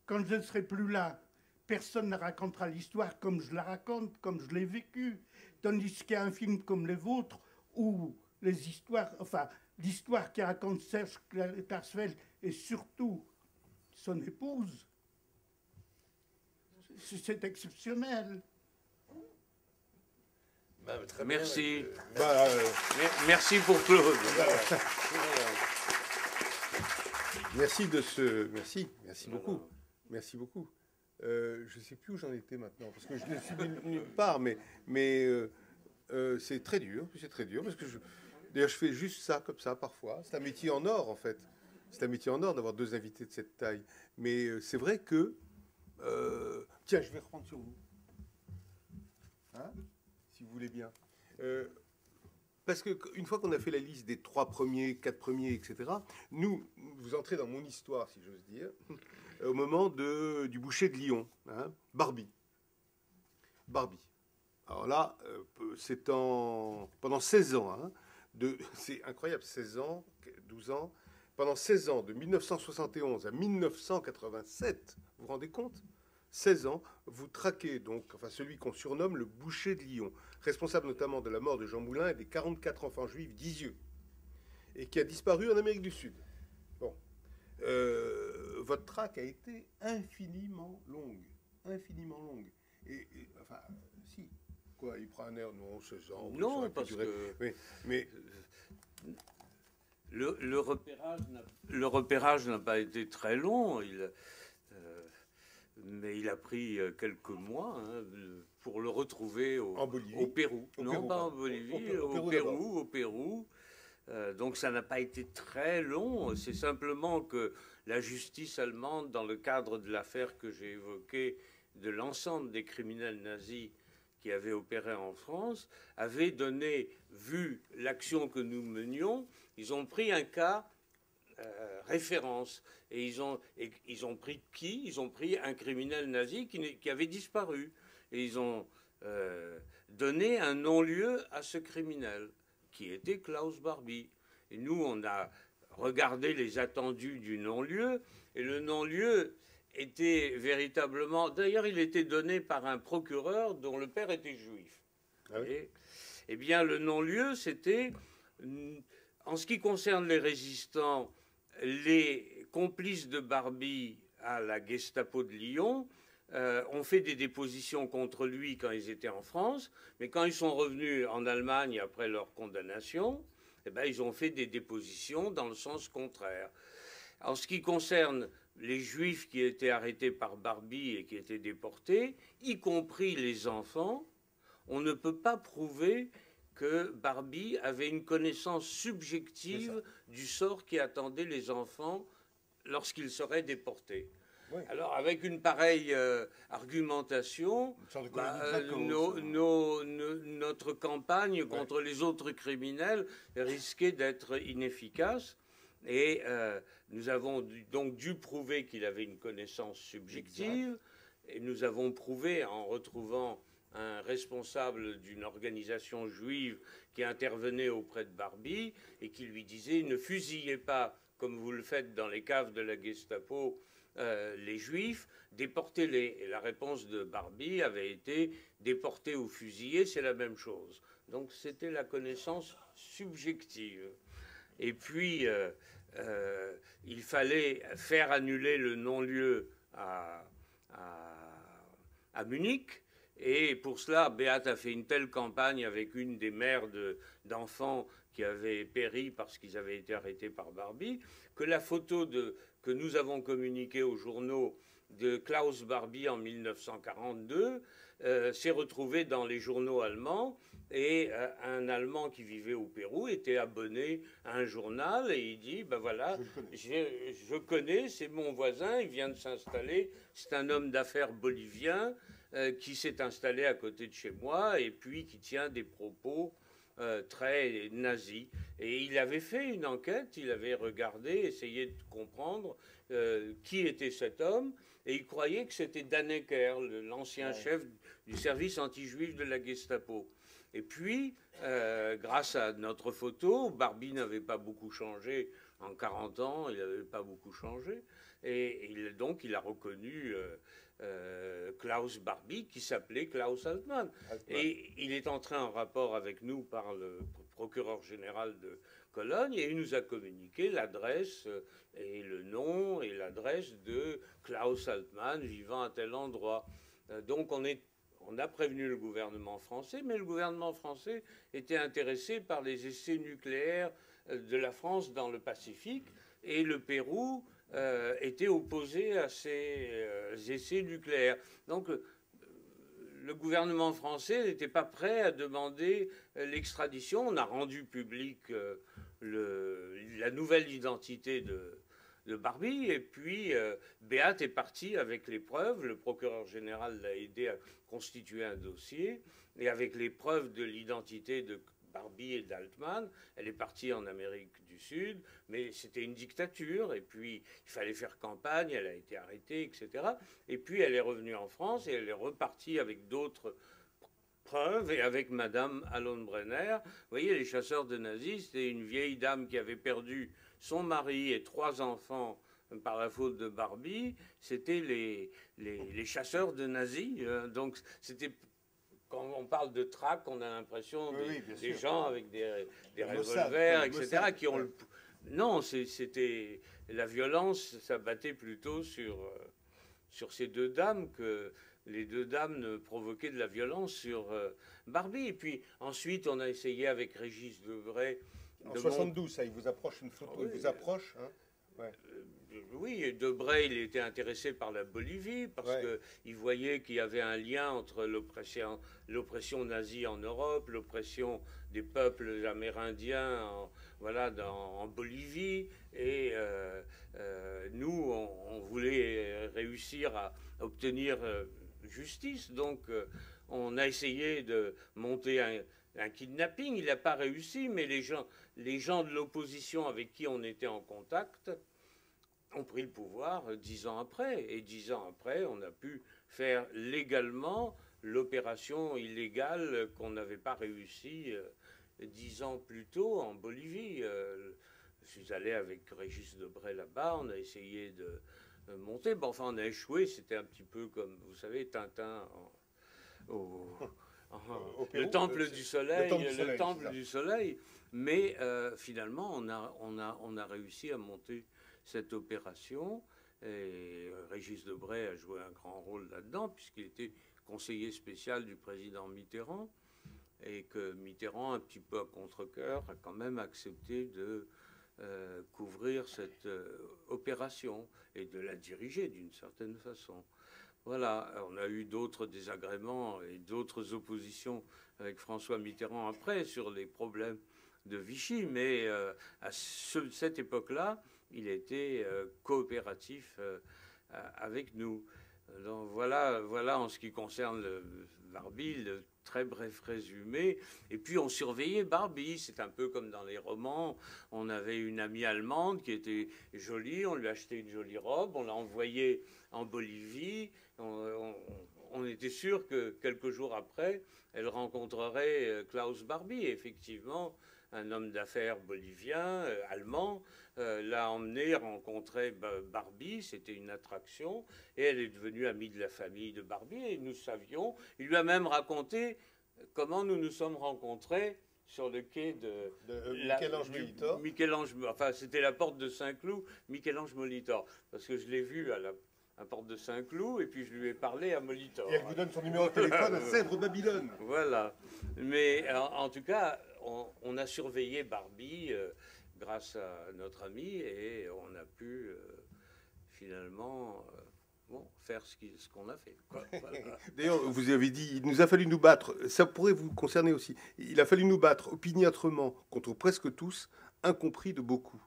quand je ne serai plus là, personne ne racontera l'histoire comme je la raconte, comme je l'ai vécue. Tandis qu'il y a un film comme les vôtres, où les histoires, enfin, l'histoire qui raconte Serge Klarsfeld et surtout son épouse, c'est exceptionnel. Bah, très Merci. bien, monsieur. Bah, Merci pour Claude. merci de ce. Merci beaucoup. Merci beaucoup. Je ne sais plus où j'en étais maintenant, parce que je ne suis nulle part, mais c'est très dur. C'est très dur, parce que d'ailleurs, je fais juste ça, comme ça, parfois. C'est un métier en or, en fait. C'est un métier en or d'avoir deux invités de cette taille. Mais c'est vrai que. Tiens, je vais reprendre sur vous. Hein, si vous voulez bien. Parce qu'une fois qu'on a fait la liste des 3 premiers, 4 premiers, etc., vous entrez dans mon histoire, si j'ose dire, au moment du boucher de Lyon, hein, Barbie. Alors là, c'est pendant 16 ans, hein, c'est incroyable, 16 ans, 12 ans, pendant 16 ans, de 1971 à 1987, vous vous rendez compte ? 16 ans, vous traquez donc, enfin celui qu'on surnomme le boucher de Lyon, responsable notamment de la mort de Jean Moulin et des 44 enfants juifs d'Isieux, et qui a disparu en Amérique du Sud. Bon, votre traque a été infiniment longue, enfin, si, quoi, il prend un air, non, 16 ans, oui, ça Non, aurait pu parce durer. que mais le repérage n'a pas été très long. Mais il a pris quelques mois pour le retrouver En Bolivie. au Pérou. Au Non, Pérou, pas en pardon. Bolivie, Au au Pérou. Donc ça n'a pas été très long. C'est simplement que la justice allemande, dans le cadre de l'affaire que j'ai évoquée, de l'ensemble des criminels nazis qui avaient opéré en France, avait donné, vu l'action que nous menions, ils ont pris un cas référence. Et ils ont pris qui? Ils ont pris un criminel nazi qui avait disparu. Et ils ont donné un non-lieu à ce criminel, qui était Klaus Barbie. Et nous, on a regardé les attendus du non-lieu, et le non-lieu était véritablement... D'ailleurs, il était donné par un procureur dont le père était juif. Ah oui. Eh bien, le non-lieu, c'était... En ce qui concerne les résistants, les complices de Barbie à la Gestapo de Lyon ont fait des dépositions contre lui quand ils étaient en France, mais quand ils sont revenus en Allemagne après leur condamnation, eh ben, ils ont fait des dépositions dans le sens contraire. En ce qui concerne les Juifs qui étaient arrêtés par Barbie et qui étaient déportés, y compris les enfants, on ne peut pas prouver que Barbie avait une connaissance subjective du sort qui attendait les enfants lorsqu'ils seraient déportés. Oui. Alors, avec une pareille argumentation, Une sorte de colonie de vacances. notre campagne contre les autres criminels risquait d'être inefficace. Et nous avons donc dû prouver qu'il avait une connaissance subjective. Exact. Et nous avons prouvé, en retrouvant un responsable d'une organisation juive qui intervenait auprès de Barbie et qui lui disait « Ne fusillez pas, comme vous le faites dans les caves de la Gestapo, les Juifs, déportez-les ». Et la réponse de Barbie avait été « Déporter ou fusiller, c'est la même chose ». Donc c'était la connaissance subjective. Et puis, il fallait faire annuler le non-lieu à Munich. Et pour cela, Beat a fait une telle campagne avec une des mères d'enfants qui avaient péri parce qu'ils avaient été arrêtés par Barbie, que la photo que nous avons communiquée aux journaux de Klaus Barbie en 1942 s'est retrouvée dans les journaux allemands. Et un Allemand qui vivait au Pérou était abonné à un journal et il dit, ben voilà, je connais, c'est mon voisin, il vient de s'installer, c'est un homme d'affaires bolivien qui s'est installé à côté de chez moi et puis qui tient des propos très nazi. Et il avait fait une enquête, il avait regardé, essayé de comprendre qui était cet homme, et il croyait que c'était Dannecker, l'ancien chef du service anti-juif de la Gestapo. Et puis, grâce à notre photo, Barbie n'avait pas beaucoup changé en 40 ans, il n'avait pas beaucoup changé, et donc il a reconnu Klaus Barbie, qui s'appelait Klaus Altmann. Et il est entré en rapport avec nous par le procureur général de Cologne, et il nous a communiqué l'adresse et le nom et l'adresse de Klaus Altmann vivant à tel endroit. Donc on a prévenu le gouvernement français, mais le gouvernement français était intéressé par les essais nucléaires de la France dans le Pacifique, et le Pérou était opposé à ces essais nucléaires. Donc le gouvernement français n'était pas prêt à demander l'extradition. On a rendu public la nouvelle identité de Barbie, et puis Beat est parti avec les preuves. Le procureur général l'a aidé à constituer un dossier, et avec les preuves de l'identité de Barbie et d'Altmann, elle est partie en Amérique du Sud, mais c'était une dictature, et puis il fallait faire campagne, elle a été arrêtée, etc. Et puis elle est revenue en France, et elle est repartie avec d'autres preuves, et avec Madame Allonbrenner. Vous voyez, les chasseurs de nazis, c'était une vieille dame qui avait perdu son mari et 3 enfants par la faute de Barbie. C'était les chasseurs de nazis. Donc c'était... Quand on parle de traque, on a l'impression des gens avec des revolvers, etc., qui ont le... Non, c'était... La violence s'abattait plutôt sur ces 2 dames, que les 2 dames ne provoquaient de la violence sur Barbie. Et puis ensuite, on a essayé avec Régis Debray... En 72, ça, il vous approche une photo, il vous approche, hein. Ouais. Oui, Debray, il était intéressé par la Bolivie, parce qu'il voyait qu'il y avait un lien entre l'oppression nazie en Europe, l'oppression des peuples amérindiens en Bolivie. Et nous, on voulait réussir à obtenir justice. Donc, on a essayé de monter un kidnapping. Il n'a pas réussi, mais les gens de l'opposition avec qui on était en contact ont pris le pouvoir 10 ans après. Et 10 ans après, on a pu faire légalement l'opération illégale qu'on n'avait pas réussi 10 ans plus tôt en Bolivie. Je suis allé avec Régis Debray là-bas, on a essayé de monter. Bon, enfin, on a échoué. C'était un petit peu comme, vous savez, Tintin le temple du soleil, le temple du soleil. Mais finalement, on a réussi à monter cette opération, et Régis Debray a joué un grand rôle là-dedans, puisqu'il était conseiller spécial du président Mitterrand, et que Mitterrand, un petit peu à contre-cœur, a quand même accepté de couvrir cette opération et de la diriger d'une certaine façon. Voilà, on a eu d'autres désagréments et d'autres oppositions avec François Mitterrand après sur les problèmes de Vichy, mais à cette époque-là, il était coopératif avec nous. Donc voilà en ce qui concerne Barbie, le très bref résumé. Et puis on surveillait Barbie, c'est un peu comme dans les romans. On avait une amie allemande qui était jolie, on lui achetait une jolie robe, on l'a envoyée en Bolivie. On était sûr que quelques jours après, elle rencontrerait Klaus Barbie. Et effectivement, un homme d'affaires bolivien, allemand, l'a emmenée rencontrer Barbie. C'était une attraction. Et elle est devenue amie de la famille de Barbie. Et nous savions. Il lui a même raconté comment nous nous sommes rencontrés sur le quai de Michel-Ange Molitor. Enfin, c'était la porte de Saint-Cloud, Michel-Ange Molitor. Parce que je l'ai vu à la porte de Saint-Cloud, et puis je lui ai parlé à Molitor. Et elle vous donne son numéro de téléphone à Sèvres-Babylone. Voilà. Mais en tout cas, on a surveillé Barbie grâce à notre ami, et on a pu finalement faire ce qu'on a fait. Voilà. D'ailleurs, vous avez dit, il nous a fallu nous battre. Ça pourrait vous concerner aussi. Il a fallu nous battre opiniâtrement contre presque tous, incompris de beaucoup.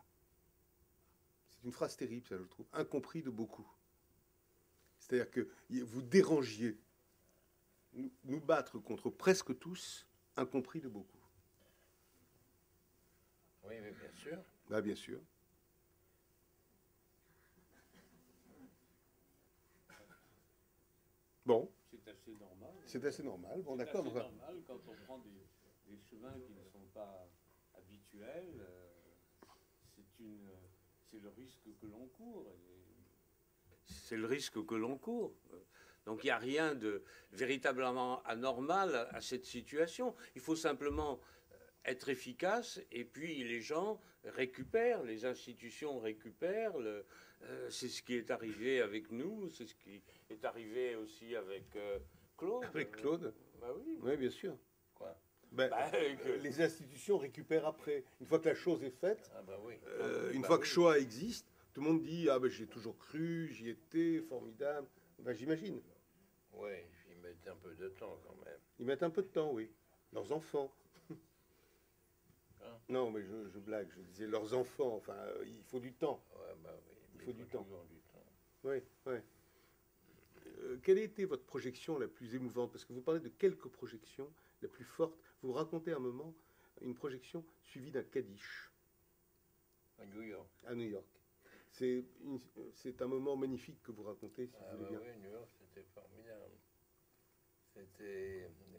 C'est une phrase terrible, ça, je trouve. Incompris de beaucoup. C'est-à-dire que vous dérangiez nous battre contre presque tous, incompris de beaucoup. Oui, mais bien sûr. Bah, bien sûr. Bon, C'est assez normal. c'est assez normal. Bon, C'est d'accord. assez donc, normal quand on prend des chemins qui ne sont pas habituels. C'est le risque que l'on court. C'est le risque que l'on court. Donc il n'y a rien de véritablement anormal à cette situation. Il faut simplement être efficace et puis les gens récupèrent, les institutions récupèrent. C'est ce qui est arrivé avec nous, c'est ce qui est arrivé aussi avec Claude. avec Claude. Bah oui. Oui, bien sûr. Quoi? Ben, Bah, les institutions récupèrent après. Une fois que la chose est faite, Ah bah oui. une Bah fois oui. que Shoah existe, tout le monde dit ah ben j'y ai toujours cru, j'y étais, formidable. Ben, j'imagine. Oui, ils mettent un peu de temps quand même. Ils mettent un peu de temps, oui. Leurs enfants. Hein? Non, mais je blague. Je disais leurs enfants. Enfin, il faut du temps. Ouais, bah oui. Il faut du temps. toujours du temps. Oui, oui. Quelle a été votre projection la plus émouvante? Parce que vous parlez de quelques projections, la plus forte. Vous racontez un moment une projection suivie d'un Kaddish À New York. à New York. C'est un moment magnifique que vous racontez, si Ah vous voulez bah bien. oui, New York, c'était formidable.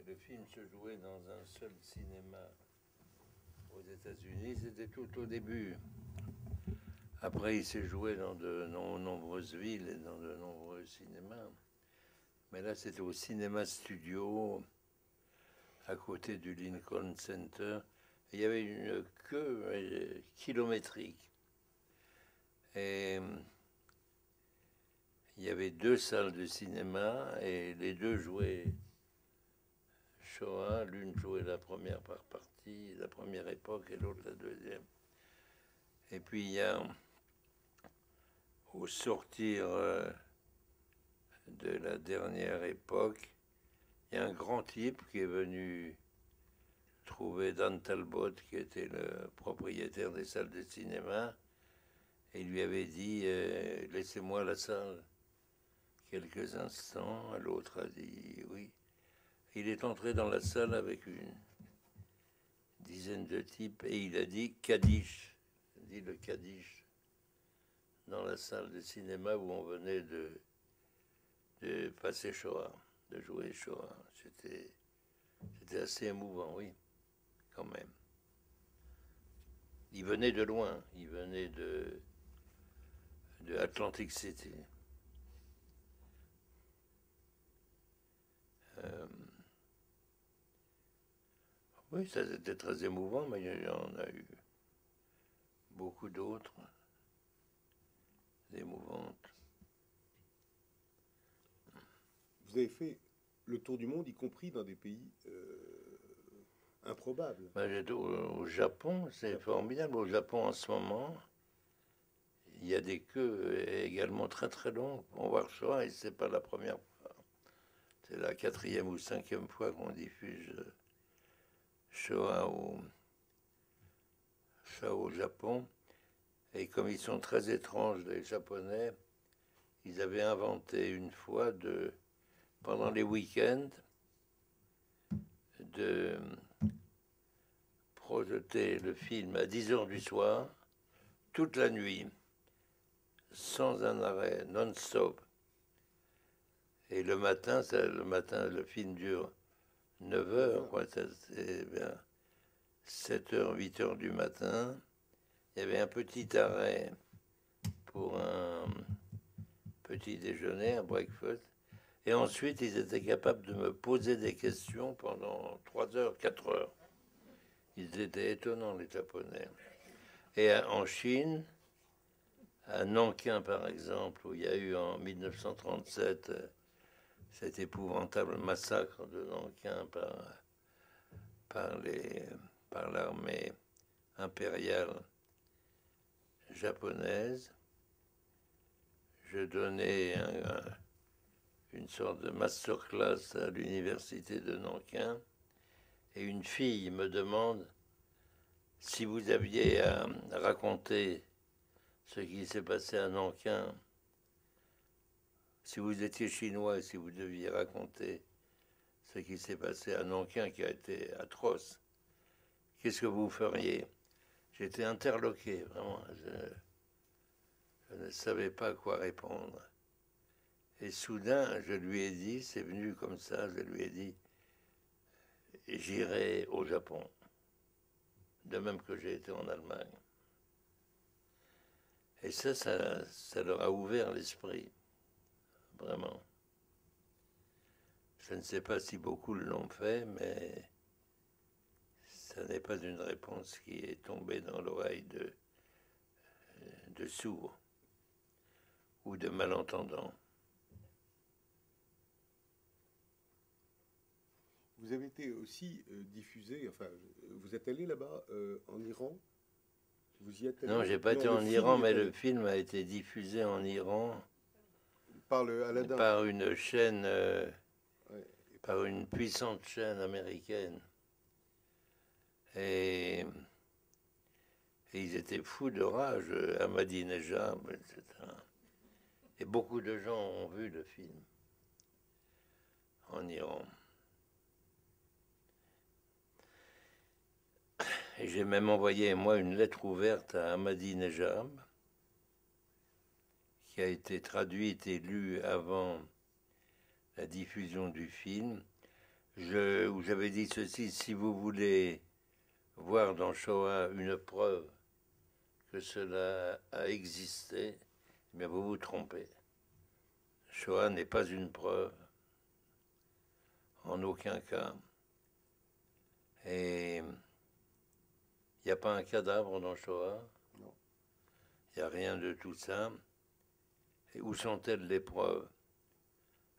Le film se jouait dans un seul cinéma aux États-Unis. C'était tout au début. Après, il s'est joué dans de nombreuses villes et dans de nombreux cinémas. Mais là, c'était au cinéma studio, à côté du Lincoln Center. Il y avait une queue kilométrique. Et il y avait 2 salles de cinéma et les 2 jouaient Shoah. L'une jouait la première partie, la première époque, et l'autre la deuxième. Et puis il y a, au sortir de la dernière époque, il y a un grand type qui est venu trouver Dan Talbot, qui était le propriétaire des salles de cinéma, et il lui avait dit laissez-moi la salle quelques instants. L'autre a dit oui. Il est entré dans la salle avec une dizaine de types et il a dit Kaddish, dit le Kaddish, dans la salle de cinéma où on venait de passer Shoah, de jouer Shoah. C'était assez émouvant, oui, quand même. Il venait de loin, il venait de Atlantic City. Oui, ça c'était très émouvant, mais il y en a eu beaucoup d'autres émouvantes. Vous avez fait le tour du monde, y compris dans des pays improbables. Ben, j'étais au Japon, c'est formidable. Au Japon, en ce moment, il y a des queues également très très longues pour voir Shoah, et c'est pas la première fois. C'est la 4e ou 5e fois qu'on diffuse Shoah au Japon. Et comme ils sont très étranges, les Japonais, ils avaient inventé une fois pendant les week-ends, de projeter le film à 10 heures du soir, toute la nuit, sans un arrêt, non-stop. Et le matin, le film dure 9 heures, quoi, c'est bien 7 heures, 8 heures du matin. Il y avait un petit arrêt pour un petit déjeuner, un breakfast. Et ensuite, ils étaient capables de me poser des questions pendant 3 heures, 4 heures. Ils étaient étonnants, les Japonais. Et en Chine, à Nankin, par exemple, où il y a eu en 1937 cet épouvantable massacre de Nankin par l'armée impériale japonaise, je donnais une sorte de masterclass à l'université de Nankin, et une fille me demande si vous aviez à raconter ce qui s'est passé à Nankin, si vous étiez chinois et si vous deviez raconter ce qui s'est passé à Nankin, qui a été atroce, qu'est-ce que vous feriez? J'étais interloqué, vraiment. Je ne savais pas quoi répondre. Et soudain, je lui ai dit, c'est venu comme ça, je lui ai dit, j'irai au Japon, de même que j'ai été en Allemagne. Et ça leur a ouvert l'esprit, vraiment. Je ne sais pas si beaucoup l'ont fait, mais ça n'est pas une réponse qui est tombée dans l'oreille de sourds ou de malentendants. Vous avez été aussi diffusé, enfin, vous êtes allé là-bas en Iran? Vous y êtes allé? Non, j'ai pas été en Iran, mais le film a été diffusé en Iran par le Aladdin. Par une chaîne, Ouais. par une puissante chaîne américaine. Et ils étaient fous de rage, Ahmadinejad, etc. Et beaucoup de gens ont vu le film en Iran. Et j'ai même envoyé, moi, une lettre ouverte à Ahmadinejad, qui a été traduite et lue avant la diffusion du film, où j'avais dit ceci: si vous voulez voir dans Shoah une preuve que cela a existé, eh bien vous vous trompez. Shoah n'est pas une preuve, en aucun cas. Et il n'y a pas un cadavre dans Shoah. Non. Il n'y a rien de tout ça. Et où sont-elles les preuves?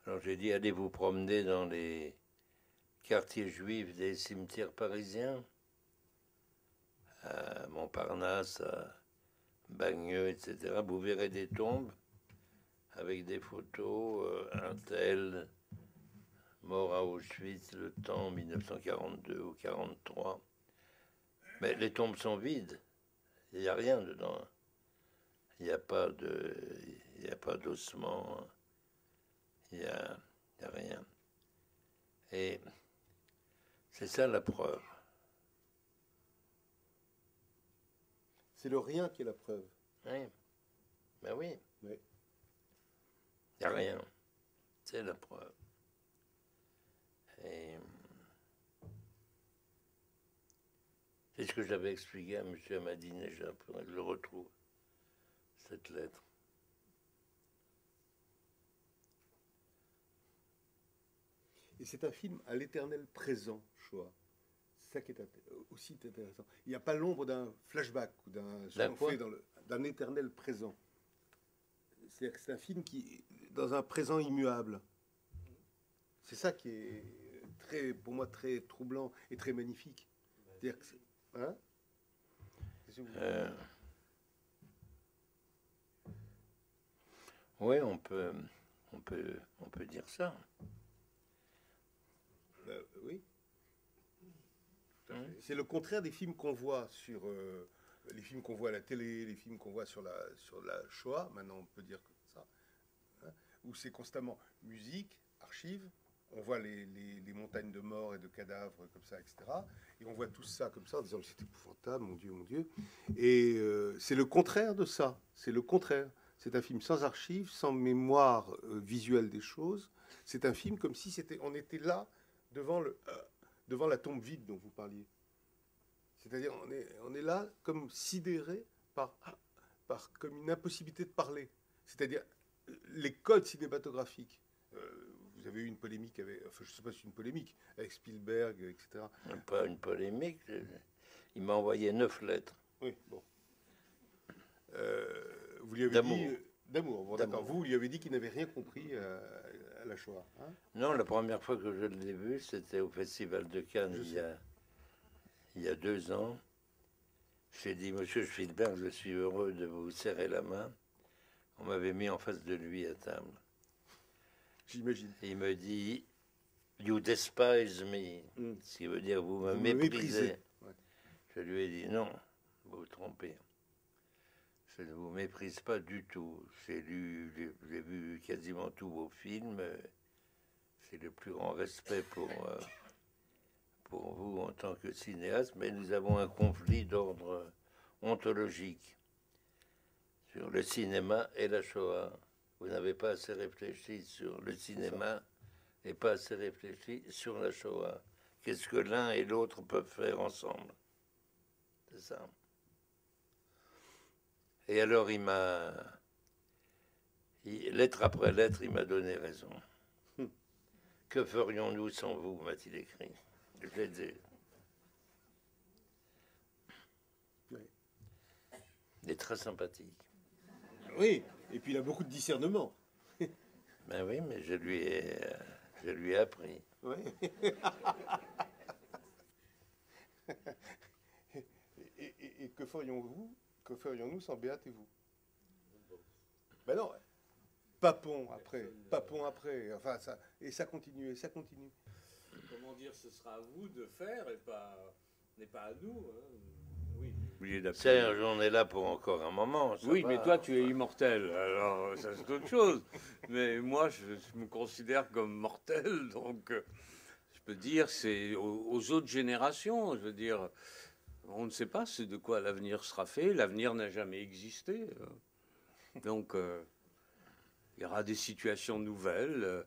Alors j'ai dit, allez vous promener dans les quartiers juifs des cimetières parisiens, à Montparnasse, à Bagneux, etc. Vous verrez des tombes avec des photos, un tel mort à Auschwitz, le temps 1942 ou 43. Mais les tombes sont vides, il n'y a rien dedans. Il n'y a pas d'ossements, il n'y a rien. Et c'est ça la preuve. C'est le rien qui est la preuve. Oui, ben oui. Oui. Il n'y a rien. C'est la preuve. Et c'est ce que j'avais expliqué à M. Ahmadinejad pour que je le retrouve, cette lettre. Et c'est un film à l'éternel présent, Shoah. C'est ça qui est aussi intéressant. Il n'y a pas l'ombre d'un flashback ou d'un éternel présent. C'est-à-dire que c'est un film qui dans un présent immuable. C'est ça qui est pour moi très troublant et très magnifique. C'est-à-dire que hein? Oui, on peut dire ça. Oui. C'est le contraire des films qu'on voit sur les films qu'on voit à la télé, les films qu'on voit sur la Shoah. Maintenant, on peut dire que ça, hein, où c'est constamment musique, archives. On voit les montagnes de morts et de cadavres comme ça, etc. Et on voit tout ça comme ça en disant c'est épouvantable, mon Dieu, mon Dieu. Et c'est le contraire de ça. C'est le contraire. C'est un film sans archives, sans mémoire visuelle des choses. C'est un film comme si on était là devant la tombe vide dont vous parliez. C'est-à-dire on est là comme sidéré par comme une impossibilité de parler. C'est-à-dire les codes cinématographiques. Vous avez eu une polémique avec, enfin je ne sais pas si c'est une polémique, avec Spielberg, etc. Pas une polémique. Il m'a envoyé 9 lettres. Oui, bon. Vous lui avez dit d'amour. Bon, d'accord. Vous lui avez dit qu'il n'avait rien compris à la Shoah. Hein? Non, la première fois que je l'ai vu, c'était au Festival de Cannes il y a 2 ans. J'ai dit, Monsieur Spielberg, je suis heureux de vous serrer la main. On m'avait mis en face de lui à table. J'imagine. Et il me dit, You despise me, ce qui veut dire vous me méprisez. Ouais. Je lui ai dit, non, vous vous trompez. Je ne vous méprise pas du tout. J'ai vu quasiment tous vos films. C'est le plus grand respect pour vous en tant que cinéaste, mais nous avons un conflit d'ordre ontologique sur le cinéma et la Shoah. Vous n'avez pas assez réfléchi sur le cinéma et pas assez réfléchi sur la Shoah. Qu'est-ce que l'un et l'autre peuvent faire ensemble? C'est ça. Et alors lettre après lettre, il m'a donné raison. Que ferions-nous sans vous, m'a-t-il écrit. Je l'ai dit. Oui. Il est très sympathique. Oui, et puis il a beaucoup de discernement. Ben oui, mais je lui ai appris. Oui. Et que ferions-nous sans Béate et vous? Ben non, Papon après, enfin ça, et ça continue, et ça continue. Comment dire, ce sera à vous de faire et pas à nous. Hein. Oui. Oublié d'appeler. Serge, on est là pour encore un moment. Ça Oui, va. mais toi, tu es immortel, alors ça c'est autre chose. Mais moi, je me considère comme mortel, donc je peux dire, c'est aux autres générations, je veux dire, on ne sait pas de quoi l'avenir sera fait, l'avenir n'a jamais existé. Donc, il y aura des situations nouvelles.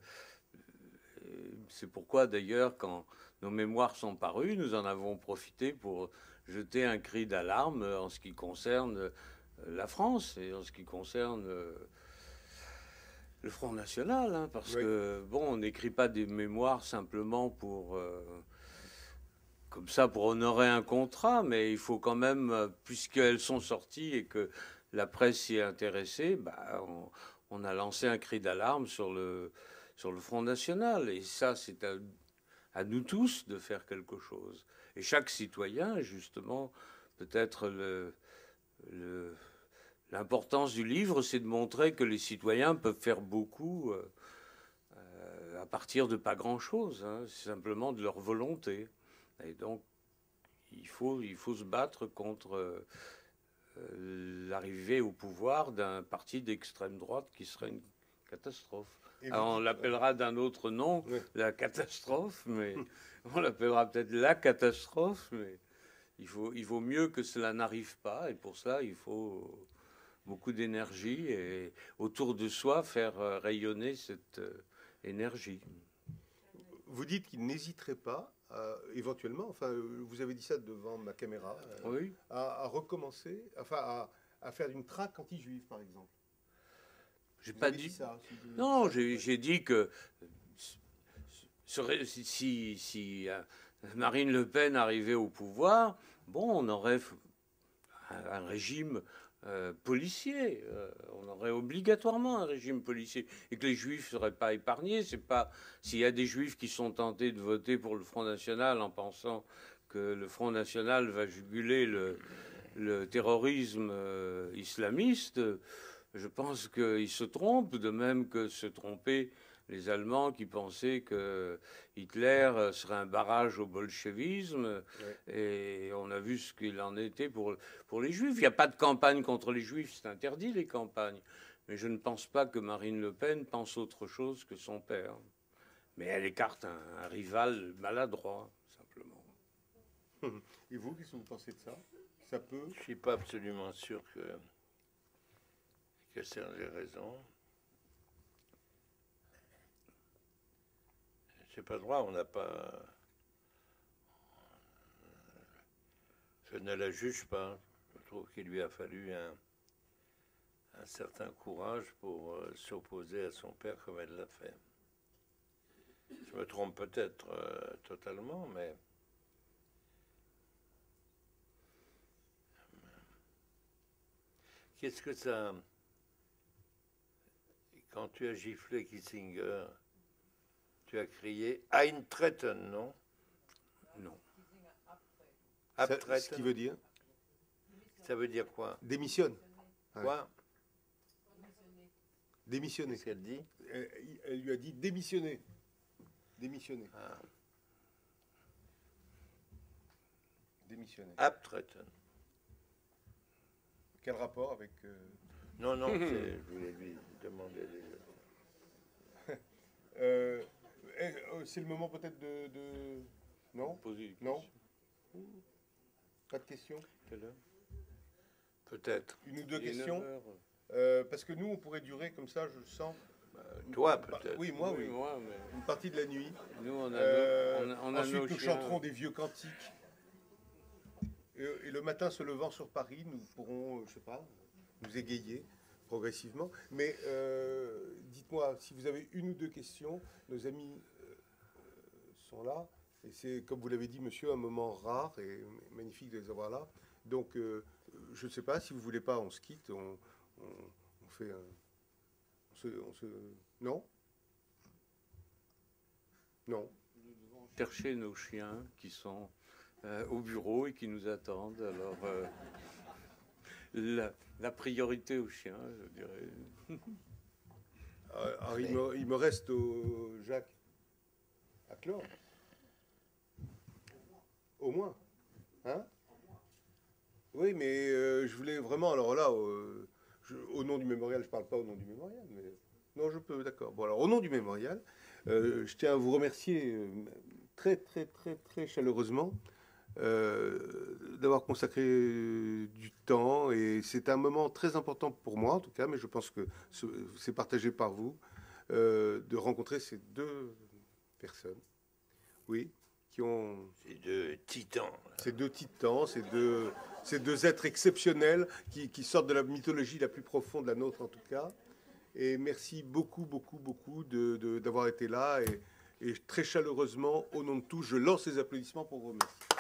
C'est pourquoi, d'ailleurs, quand nos mémoires sont parues, nous en avons profité pour jeter un cri d'alarme en ce qui concerne la France et en ce qui concerne le Front National, hein, parce que, bon, on n'écrit pas des mémoires simplement pour... comme ça, pour honorer un contrat, mais il faut quand même, puisqu'elles sont sorties et que la presse s'y est intéressée, bah, on a lancé un cri d'alarme sur le Front National. Et ça, c'est à nous tous de faire quelque chose. Et chaque citoyen, justement, peut-être l'importance du livre, c'est de montrer que les citoyens peuvent faire beaucoup à partir de pas grand-chose, hein, simplement de leur volonté. Et donc, il faut se battre contre l'arrivée au pouvoir d'un parti d'extrême droite qui serait une catastrophe. Alors, on l'appellera d'un autre nom, la catastrophe, mais on l'appellera peut-être la catastrophe, mais il vaut mieux que cela n'arrive pas, et pour ça, il faut beaucoup d'énergie et autour de soi faire rayonner cette énergie. Vous dites qu'il n'hésiterait pas, éventuellement, enfin, vous avez dit ça devant ma caméra, Oui. à recommencer, enfin, à faire une traque anti-juive, par exemple. J'ai Vous pas avez dit ça. Non, j'ai dit que si Marine Le Pen arrivait au pouvoir, bon, on aurait un régime policier. On aurait obligatoirement un régime policier. Et que les Juifs ne seraient pas épargnés. C'est pas s'il y a des Juifs qui sont tentés de voter pour le Front National en pensant que le Front National va juguler le terrorisme islamiste. Je pense qu'ils se trompent, de même que se trompaient les Allemands qui pensaient que Hitler serait un barrage au bolchevisme. Et on a vu ce qu'il en était pour les Juifs. Il n'y a pas de campagne contre les Juifs, c'est interdit les campagnes. Mais je ne pense pas que Marine Le Pen pense autre chose que son père. Mais elle écarte un rival maladroit, simplement. Et vous, qu'est-ce que vous pensez de ça? Ça peut... Je ne suis pas absolument sûr que Serge ait raison. Je n'ai pas le droit, on n'a pas... Je ne la juge pas. Je trouve qu'il lui a fallu un certain courage pour s'opposer à son père comme elle l'a fait. Je me trompe peut-être totalement, mais... Qu'est-ce que ça... Quand tu as giflé Kissinger, tu as crié Eintreten, non? Non. Ça, ce qui veut dire? Ça veut dire quoi? Démissionne. Quoi? Démissionner. Qu'est-ce qu'elle dit? Elle lui a dit démissionner. Démissionner. Ah. Démissionner. Abtreten. Quel rapport avec... Non, je voulais lui demander déjà. C'est le moment peut-être de... Non? Poser une Non? question. Pas de questions? Quelle heure peut-être. Une ou deux Il est questions 9 heures. Parce que nous, on pourrait durer comme ça, je le sens. Toi, peut-être. Oui, moi, oui. Moi, mais Une partie de la nuit. nous, on a, on a Ensuite, nos nous chiens. chanterons des vieux cantiques. Et le matin, se levant sur Paris, nous pourrons, je sais pas, nous égayer progressivement. Mais dites-moi, si vous avez une ou deux questions, nos amis sont là. Et c'est, comme vous l'avez dit, monsieur, un moment rare et magnifique de les avoir là. Donc, je ne sais pas, si vous ne voulez pas, on se quitte, on fait un... Non? Non. Chercher nos chiens qui sont au bureau et qui nous attendent. Alors, la priorité aux chiens, je dirais. Alors, il me reste, Jacques, à clore. Au moins. Hein? Oui, mais je voulais vraiment, alors là, au nom du mémorial, je ne parle pas au nom du mémorial, mais non, je peux, d'accord. Bon, alors, au nom du mémorial, je tiens à vous remercier très, très, très, très chaleureusement d'avoir consacré du temps. Et c'est un moment très important pour moi, en tout cas, mais je pense que c'est partagé par vous, de rencontrer ces deux personnes, oui, qui ont... Ces deux titans. Ces deux titans, ces deux êtres exceptionnels qui sortent de la mythologie la plus profonde, la nôtre en tout cas. Et merci beaucoup, beaucoup, beaucoup d'avoir été là. Et très chaleureusement, au nom de tous, je lance les applaudissements pour vous remercier.